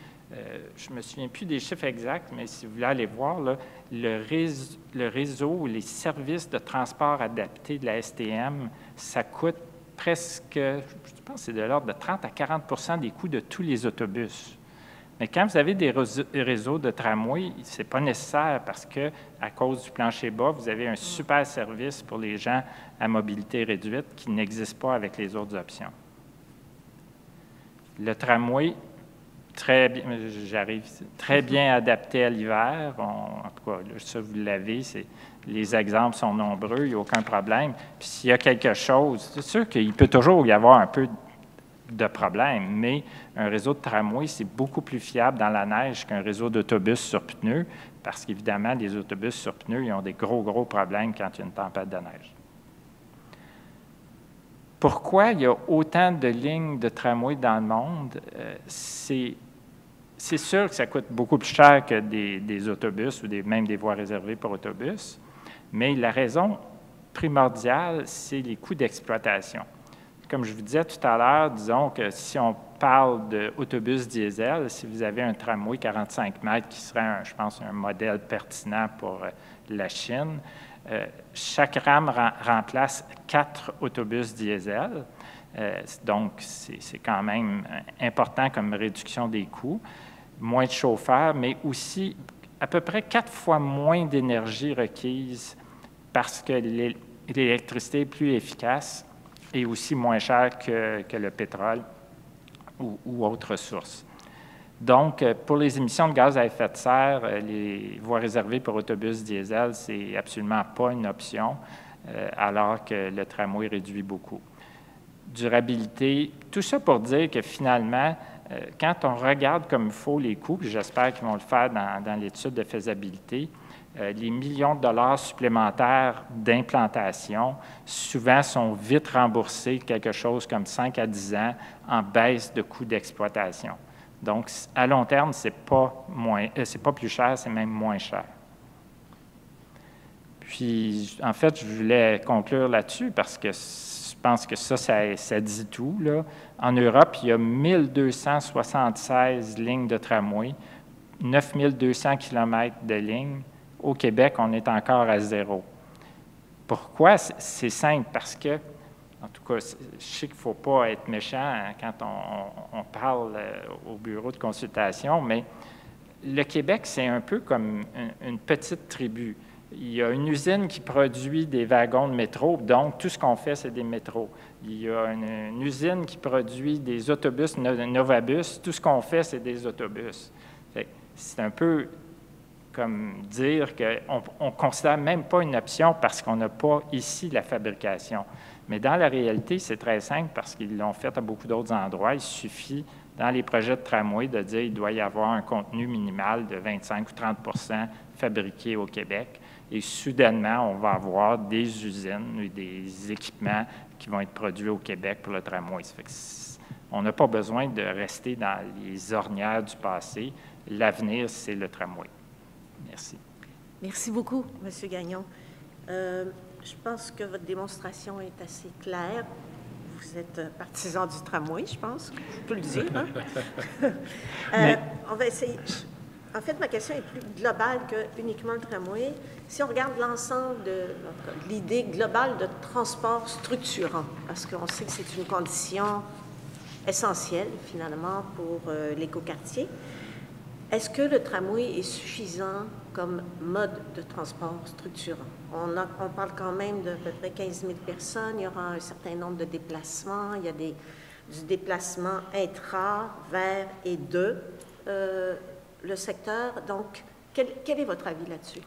je ne me souviens plus des chiffres exacts, mais si vous voulez aller voir, là, le réseau, les services de transport adaptés de la STM, ça coûte presque, je pense que c'est de l'ordre de 30 à 40 des coûts de tous les autobus. Mais quand vous avez des réseaux de tramway, ce n'est pas nécessaire parce que, à cause du plancher bas, vous avez un super service pour les gens à mobilité réduite qui n'existe pas avec les autres options. Le tramway, très bien adapté à l'hiver. En tout cas, ça, vous l'avez, les exemples sont nombreux, il n'y a aucun problème. Puis s'il y a quelque chose, c'est sûr qu'il peut toujours y avoir un peu de problème, mais un réseau de tramway, c'est beaucoup plus fiable dans la neige qu'un réseau d'autobus sur pneus, parce qu'évidemment, les autobus sur pneus, ils ont des gros problèmes quand il y a une tempête de neige. Pourquoi il y a autant de lignes de tramway dans le monde? C'est sûr que ça coûte beaucoup plus cher que des autobus ou même des voies réservées pour autobus, mais la raison primordiale, c'est les coûts d'exploitation. Comme je vous disais tout à l'heure, disons que si on parle d'autobus diesel, si vous avez un tramway 45 mètres qui serait, je pense, un modèle pertinent pour la Chine, chaque rame remplace 4 autobus diesel. Donc, c'est quand même important comme réduction des coûts. Moins de chauffeurs, mais aussi à peu près 4 fois moins d'énergie requise parce que l'électricité est plus efficace et aussi moins chère que le pétrole ou autres sources. Donc, pour les émissions de gaz à effet de serre, les voies réservées pour autobus diesel, c'est absolument pas une option, alors que le tramway réduit beaucoup. Durabilité, tout ça pour dire que finalement, quand on regarde comme il faut les coûts, puis j'espère qu'ils vont le faire dans l'étude de faisabilité, les millions de dollars supplémentaires d'implantation, souvent sont vite remboursés quelque chose comme 5 à 10 ans en baisse de coûts d'exploitation. Donc, à long terme, c'est pas plus cher, c'est même moins cher. Puis, en fait, je voulais conclure là-dessus parce que je pense que ça dit tout, là. En Europe, il y a 1276 lignes de tramway, 9200 km de lignes. Au Québec, on est encore à 0. Pourquoi? C'est simple, parce que, en tout cas, je sais qu'il ne faut pas être méchant quand on parle au bureau de consultation, mais le Québec, c'est un peu comme une petite tribu. Il y a une usine qui produit des wagons de métro, donc tout ce qu'on fait, c'est des métros. Il y a une usine qui produit des autobus Novabus, tout ce qu'on fait, c'est des autobus. C'est un peu comme dire qu'on ne considère même pas une option parce qu'on n'a pas ici la fabrication. Mais dans la réalité, c'est très simple parce qu'ils l'ont fait à beaucoup d'autres endroits. Il suffit, dans les projets de tramway, de dire qu'il doit y avoir un contenu minimal de 25 ou 30 fabriqué au Québec. et soudainement, on va avoir des usines et des équipements qui vont être produits au Québec pour le tramway. Ça fait que on n'a pas besoin de rester dans les ornières du passé. L'avenir, c'est le tramway. Merci. Merci beaucoup, M. Gagnon. Je pense que votre démonstration est assez claire. Vous êtes partisan du tramway, je pense. Je peux le dire. Hein? On va essayer. En fait, ma question est plus globale que uniquement le tramway. Si on regarde l'ensemble de l'idée globale de transport structurant, parce qu'on sait que c'est une condition essentielle, finalement, pour l'écoquartier, est-ce que le tramway est suffisant comme mode de transport structurant? On parle quand même d'à peu près 15 000 personnes, il y aura un certain nombre de déplacements, il y a du déplacement intra, vers et de le secteur. Donc, quel est votre avis là-dessus?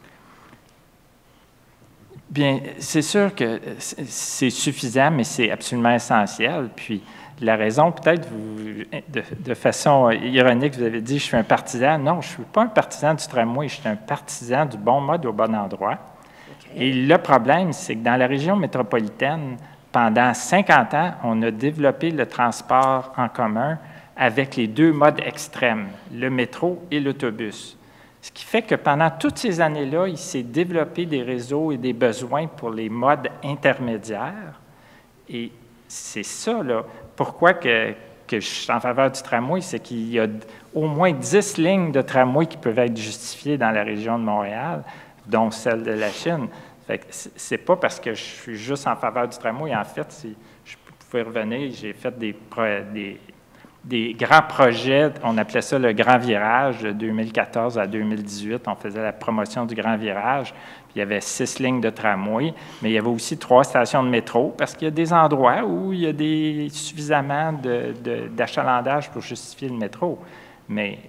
Bien, c'est sûr que c'est suffisant, mais c'est absolument essentiel. Puis, la raison, peut-être, de façon ironique, vous avez dit « je suis un partisan ». Non, je ne suis pas un partisan du tramway, je suis un partisan du bon mode au bon endroit. Okay. Et le problème, c'est que dans la région métropolitaine, pendant 50 ans, on a développé le transport en commun avec les deux modes extrêmes, le métro et l'autobus. Ce qui fait que pendant toutes ces années-là, il s'est développé des réseaux et des besoins pour les modes intermédiaires. Et c'est ça, là. Pourquoi que je suis en faveur du tramway, c'est qu'il y a au moins 10 lignes de tramway qui peuvent être justifiées dans la région de Montréal, dont celle de la Chine. Fait que c'est pas parce que je suis juste en faveur du tramway. En fait, si je pouvais revenir, j'ai fait des grands projets, on appelait ça le Grand Virage, de 2014 à 2018. On faisait la promotion du Grand Virage. Puis il y avait 6 lignes de tramway, mais il y avait aussi 3 stations de métro, parce qu'il y a des endroits où il y a suffisamment d'achalandage pour justifier le métro. Mais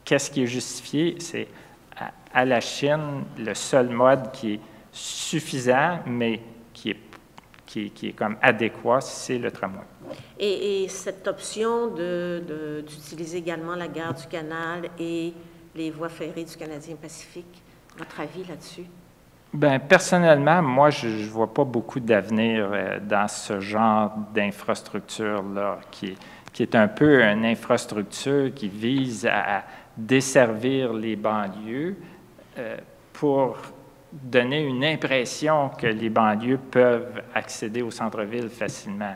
qu'est-ce qui est justifié? C'est à la Chine, le seul mode qui est suffisant, mais qui est comme adéquat, c'est le tramway. Et cette option d'utiliser également la gare du Canal et les voies ferrées du Canadien Pacifique, votre avis là-dessus? Bien, personnellement, moi, je ne vois pas beaucoup d'avenir dans ce genre d'infrastructure-là, qui est un peu une infrastructure qui vise à desservir les banlieues pour donner une impression que les banlieues peuvent accéder au centre-ville facilement.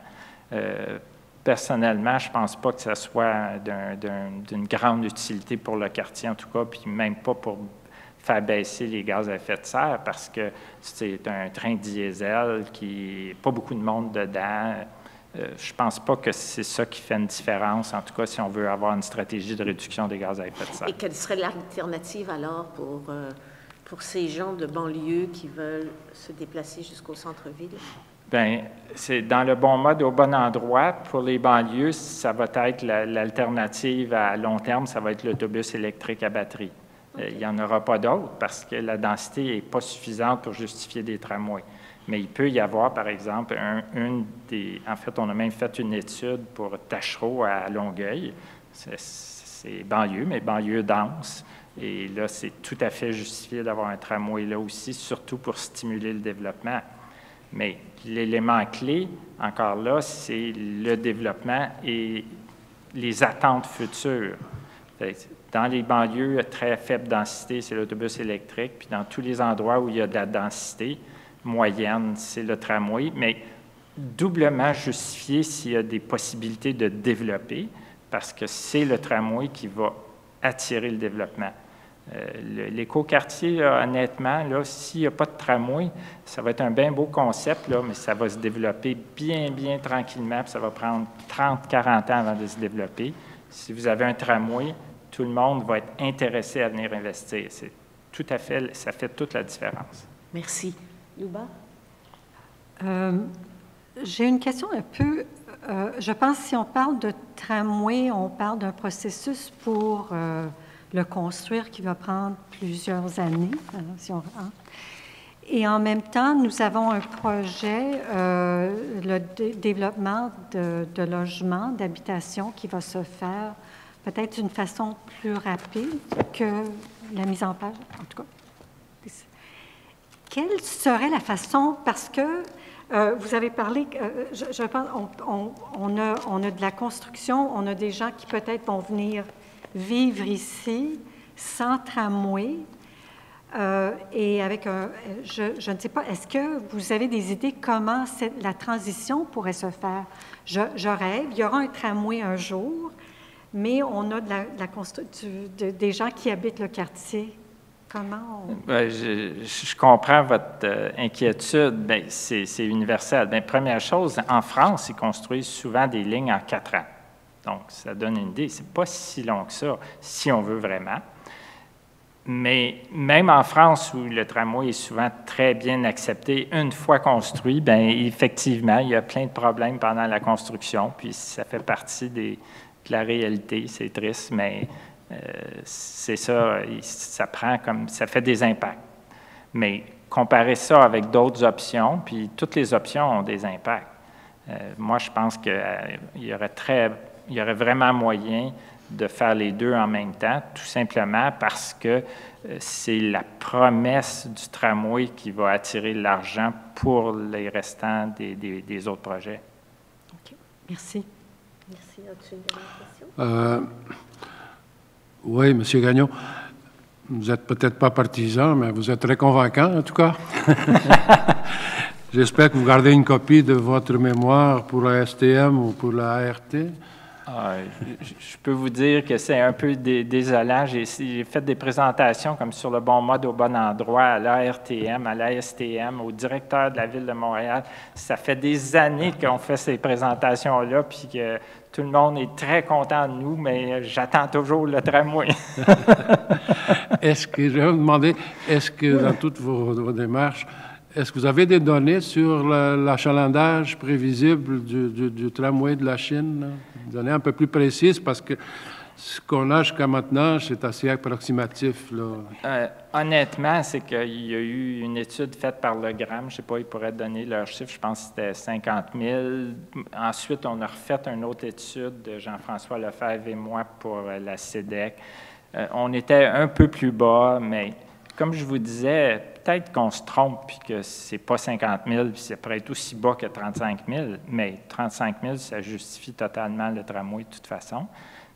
Personnellement, je ne pense pas que ça soit d'une grande utilité pour le quartier, en tout cas, puis même pas pour faire baisser les gaz à effet de serre, parce que c'est un train diesel qui n'a pas beaucoup de monde dedans. Je ne pense pas que c'est ça qui fait une différence, en tout cas, si on veut avoir une stratégie de réduction des gaz à effet de serre. Et quelle serait l'alternative alors pour ces gens de banlieue qui veulent se déplacer jusqu'au centre-ville? Bien, c'est dans le bon mode, au bon endroit. Pour les banlieues, ça va être l'alternative à long terme, ça va être l'autobus électrique à batterie. Okay. Il n'y en aura pas d'autres parce que la densité n'est pas suffisante pour justifier des tramways. Mais il peut y avoir, par exemple, en fait, on a même fait une étude pour Tachereau à Longueuil. C'est banlieue, mais banlieue dense. Et là, c'est tout à fait justifié d'avoir un tramway là aussi, surtout pour stimuler le développement. Mais l'élément clé, encore là, c'est le développement et les attentes futures. Dans les banlieues à très faible densité, c'est l'autobus électrique, puis dans tous les endroits où il y a de la densité moyenne, c'est le tramway, mais doublement justifié s'il y a des possibilités de développer, parce que c'est le tramway qui va attirer le développement. L'écoquartier, honnêtement, s'il n'y a pas de tramway, ça va être un bien beau concept, là, mais ça va se développer bien, bien tranquillement, puis ça va prendre 30-40 ans avant de se développer. Si vous avez un tramway, tout le monde va être intéressé à venir investir. C'est tout à fait, ça fait toute la différence. Merci. Louba? J'ai une question un peu... je pense que si on parle de tramway, on parle d'un processus pour... le construire qui va prendre plusieurs années. Et en même temps, nous avons un projet, le développement de logements, d'habitation qui va se faire peut-être d'une façon plus rapide que la mise en place, en tout cas. quelle serait la façon, parce que vous avez parlé, je pense, on a de la construction, on a des gens qui peut-être vont venir vivre ici sans tramway et avec un, je ne sais pas, est-ce que vous avez des idées comment la transition pourrait se faire? Je rêve, il y aura un tramway un jour, mais on a des gens qui habitent le quartier. Comment on... Je comprends votre inquiétude. Bien, c'est universel. Bien, première chose, en France, ils construisent souvent des lignes en 4 ans. Donc, ça donne une idée. Ce n'est pas si long que ça, si on veut vraiment. Mais même en France, où le tramway est souvent très bien accepté, une fois construit, bien, effectivement, il y a plein de problèmes pendant la construction, puis ça fait partie de la réalité. C'est triste, mais... c'est ça, ça fait des impacts. Mais comparer ça avec d'autres options, puis toutes les options ont des impacts. Moi, je pense qu'il y aurait vraiment moyen de faire les deux en même temps, tout simplement parce que c'est la promesse du tramway qui va attirer l'argent pour les restants des autres projets. OK. Merci. Merci. As-tu une dernière question? Oui, M. Gagnon, vous n'êtes peut-être pas partisan, mais vous êtes très convaincant, en tout cas. J'espère que vous gardez une copie de votre mémoire pour la STM ou pour la ART. Je peux vous dire que c'est un peu désolant. J'ai fait des présentations comme sur le bon mode au bon endroit à l'ARTM, à l'ASTM, au directeur de la Ville de Montréal. Ça fait des années qu'on fait ces présentations-là, puis que tout le monde est très content de nous, mais j'attends toujours le tramway. Je vais vous demander, est-ce que dans toutes vos démarches, est-ce que vous avez des données sur l'achalandage prévisible du tramway de la Chine? Là? Des données un peu plus précises, parce que ce qu'on a jusqu'à maintenant, c'est assez approximatif. Là. Honnêtement, c'est qu'il y a eu une étude faite par le GRAM, je ne sais pas, ils pourraient donner leur chiffre, je pense que c'était 50 000. Ensuite, on a refait une autre étude de Jean-François Lefebvre et moi pour la CEDEC. On était un peu plus bas, mais comme je vous disais, peut-être qu'on se trompe puis que c'est pas 50 000, puis ça pourrait être aussi bas que 35 000, mais 35 000, ça justifie totalement le tramway de toute façon.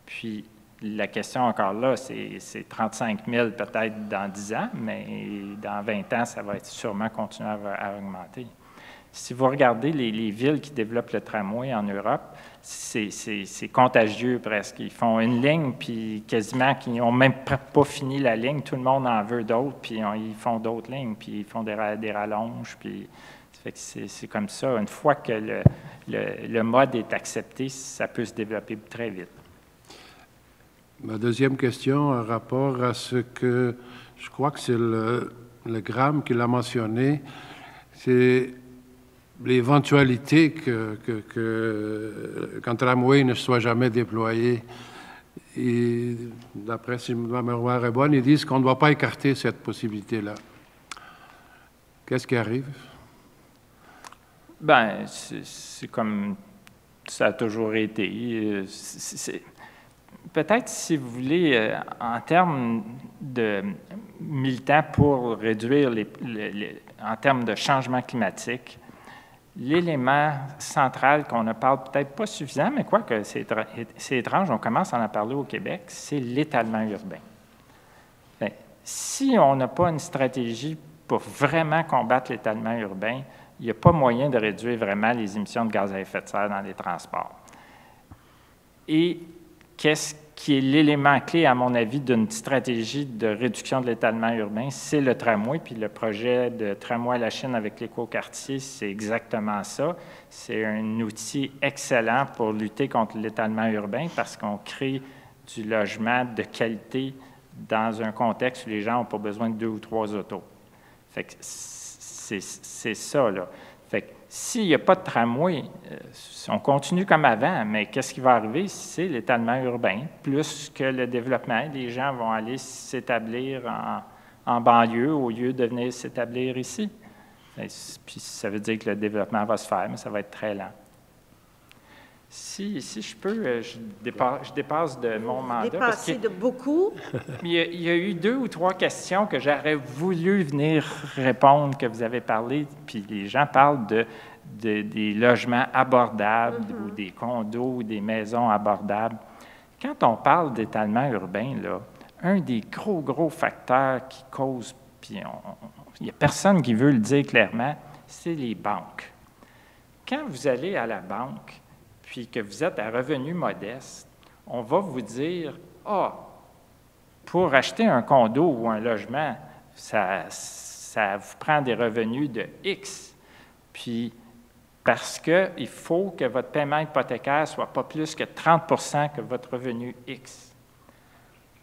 Puis la question encore là, c'est 35 000 peut-être dans 10 ans, mais dans 20 ans, ça va être sûrement continuer à augmenter. Si vous regardez les villes qui développent le tramway en Europe, c'est contagieux presque. Ils font une ligne, puis quasiment qu'ils n'ont même pas fini la ligne. Tout le monde en veut d'autres, puis ils font d'autres lignes, puis ils font des rallonges. Puis c'est comme ça. Une fois que le mode est accepté, ça peut se développer très vite. Ma deuxième question en rapport à ce que, je crois que c'est le GRAM qui l'a mentionné, c'est l'éventualité qu'un tramway ne soit jamais déployé. Et d'après, si ma mémoire est bonne, ils disent qu'on ne doit pas écarter cette possibilité-là. Qu'est-ce qui arrive? Bien, c'est comme ça a toujours été. Peut-être, si vous voulez, en termes de militants pour réduire en termes de changement climatique, l'élément central qu'on ne parle peut-être pas suffisamment, mais quoique c'est étrange, on commence à en parler au Québec, c'est l'étalement urbain. Bien, si on n'a pas une stratégie pour vraiment combattre l'étalement urbain, il n'y a pas moyen de réduire vraiment les émissions de gaz à effet de serre dans les transports. Et qu'est-ce qui est l'élément clé, à mon avis, d'une stratégie de réduction de l'étalement urbain? C'est le tramway, puis le projet de tramway à la Chine avec l'écoquartier, c'est exactement ça. C'est un outil excellent pour lutter contre l'étalement urbain parce qu'on crée du logement de qualité dans un contexte où les gens n'ont pas besoin de 2 ou 3 autos. Fait que c'est ça, là. Fait que s'il n'y a pas de tramway, on continue comme avant, mais qu'est-ce qui va arriver? C'est l'étalement urbain. Plus que le développement, les gens vont aller s'établir en banlieue au lieu de venir s'établir ici. Puis ça veut dire que le développement va se faire, mais ça va être très lent. Si je peux, je dépasse de mon mandat. Dépassé de beaucoup. Il y a eu 2 ou 3 questions que j'aurais voulu venir répondre, que vous avez parlé, puis les gens parlent des logements abordables ou des condos ou des maisons abordables. Quand on parle d'étalement urbain, là, un des gros facteurs qui cause, puis il n'y a personne qui veut le dire clairement, c'est les banques. Quand vous allez à la banque, puis que vous êtes à revenu modeste, on va vous dire, pour acheter un condo ou un logement, ça vous prend des revenus de X. Puis, parce qu'il faut que votre paiement hypothécaire ne soit pas plus que 30 % que votre revenu X.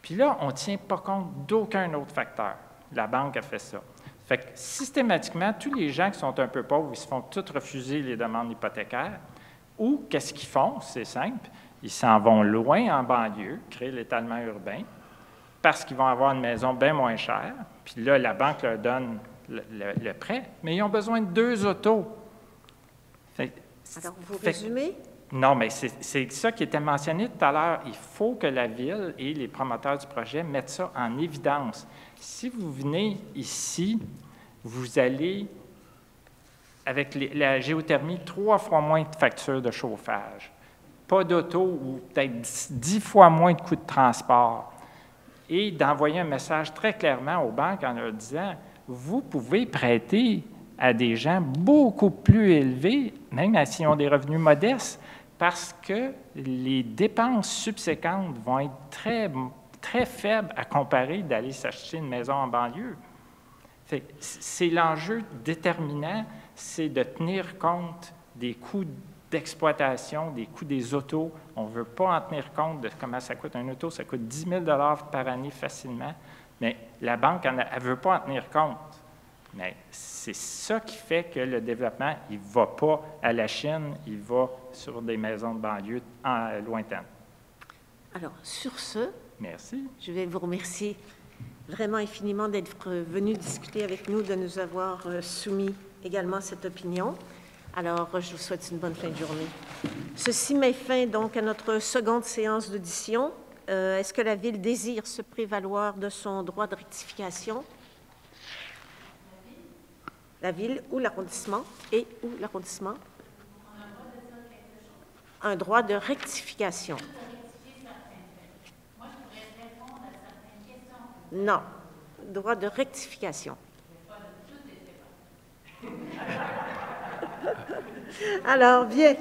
Puis là, on ne tient pas compte d'aucun autre facteur. La banque a fait ça. Fait que systématiquement, tous les gens qui sont un peu pauvres, ils se font tous refuser les demandes hypothécaires. Ou qu'est-ce qu'ils font? C'est simple. Ils s'en vont loin en banlieue, créer l'étalement urbain, parce qu'ils vont avoir une maison bien moins chère. Puis là, la banque leur donne le prêt, mais ils ont besoin de 2 autos. Alors, vous résumez? Non, mais c'est ça qui était mentionné tout à l'heure. Il faut que la Ville et les promoteurs du projet mettent ça en évidence. Si vous venez ici, vous allez, avec la géothermie, 3 fois moins de factures de chauffage, pas d'auto ou peut-être 10 fois moins de coûts de transport, et d'envoyer un message très clairement aux banques en leur disant, vous pouvez prêter à des gens beaucoup plus élevés, même s'ils ont des revenus modestes, parce que les dépenses subséquentes vont être très faibles à comparer d'aller s'acheter une maison en banlieue. C'est l'enjeu déterminant, c'est de tenir compte des coûts d'exploitation, des coûts des autos. On ne veut pas en tenir compte de comment ça coûte un auto. Ça coûte 10 000 $ par année facilement, mais la banque, elle ne veut pas en tenir compte. Mais c'est ça qui fait que le développement, il ne va pas à la Chine, il va sur des maisons de banlieue lointaines. Alors, sur ce, merci. Je vais vous remercier vraiment infiniment d'être venu discuter avec nous, de nous avoir soumis également cette opinion. Alors, je vous souhaite une bonne fin de journée. Ceci met fin donc à notre seconde séance d'audition. Est-ce que la Ville désire se prévaloir de son droit de rectification? La Ville ou l'arrondissement? Et ou l'arrondissement? Un droit de rectification. Non, droit de rectification. Alors, bien.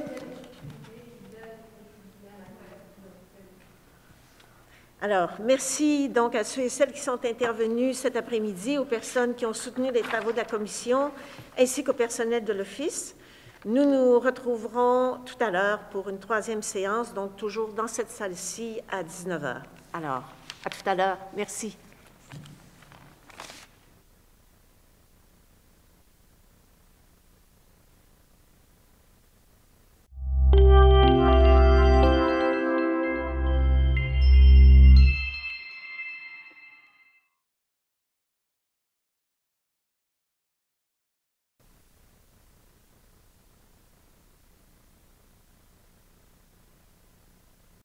Alors, merci donc à ceux et celles qui sont intervenus cet après-midi, aux personnes qui ont soutenu les travaux de la commission, ainsi qu'au personnel de l'Office. Nous nous retrouverons tout à l'heure pour une 3e séance, donc toujours dans cette salle-ci à 19h. Alors, à tout à l'heure. Merci.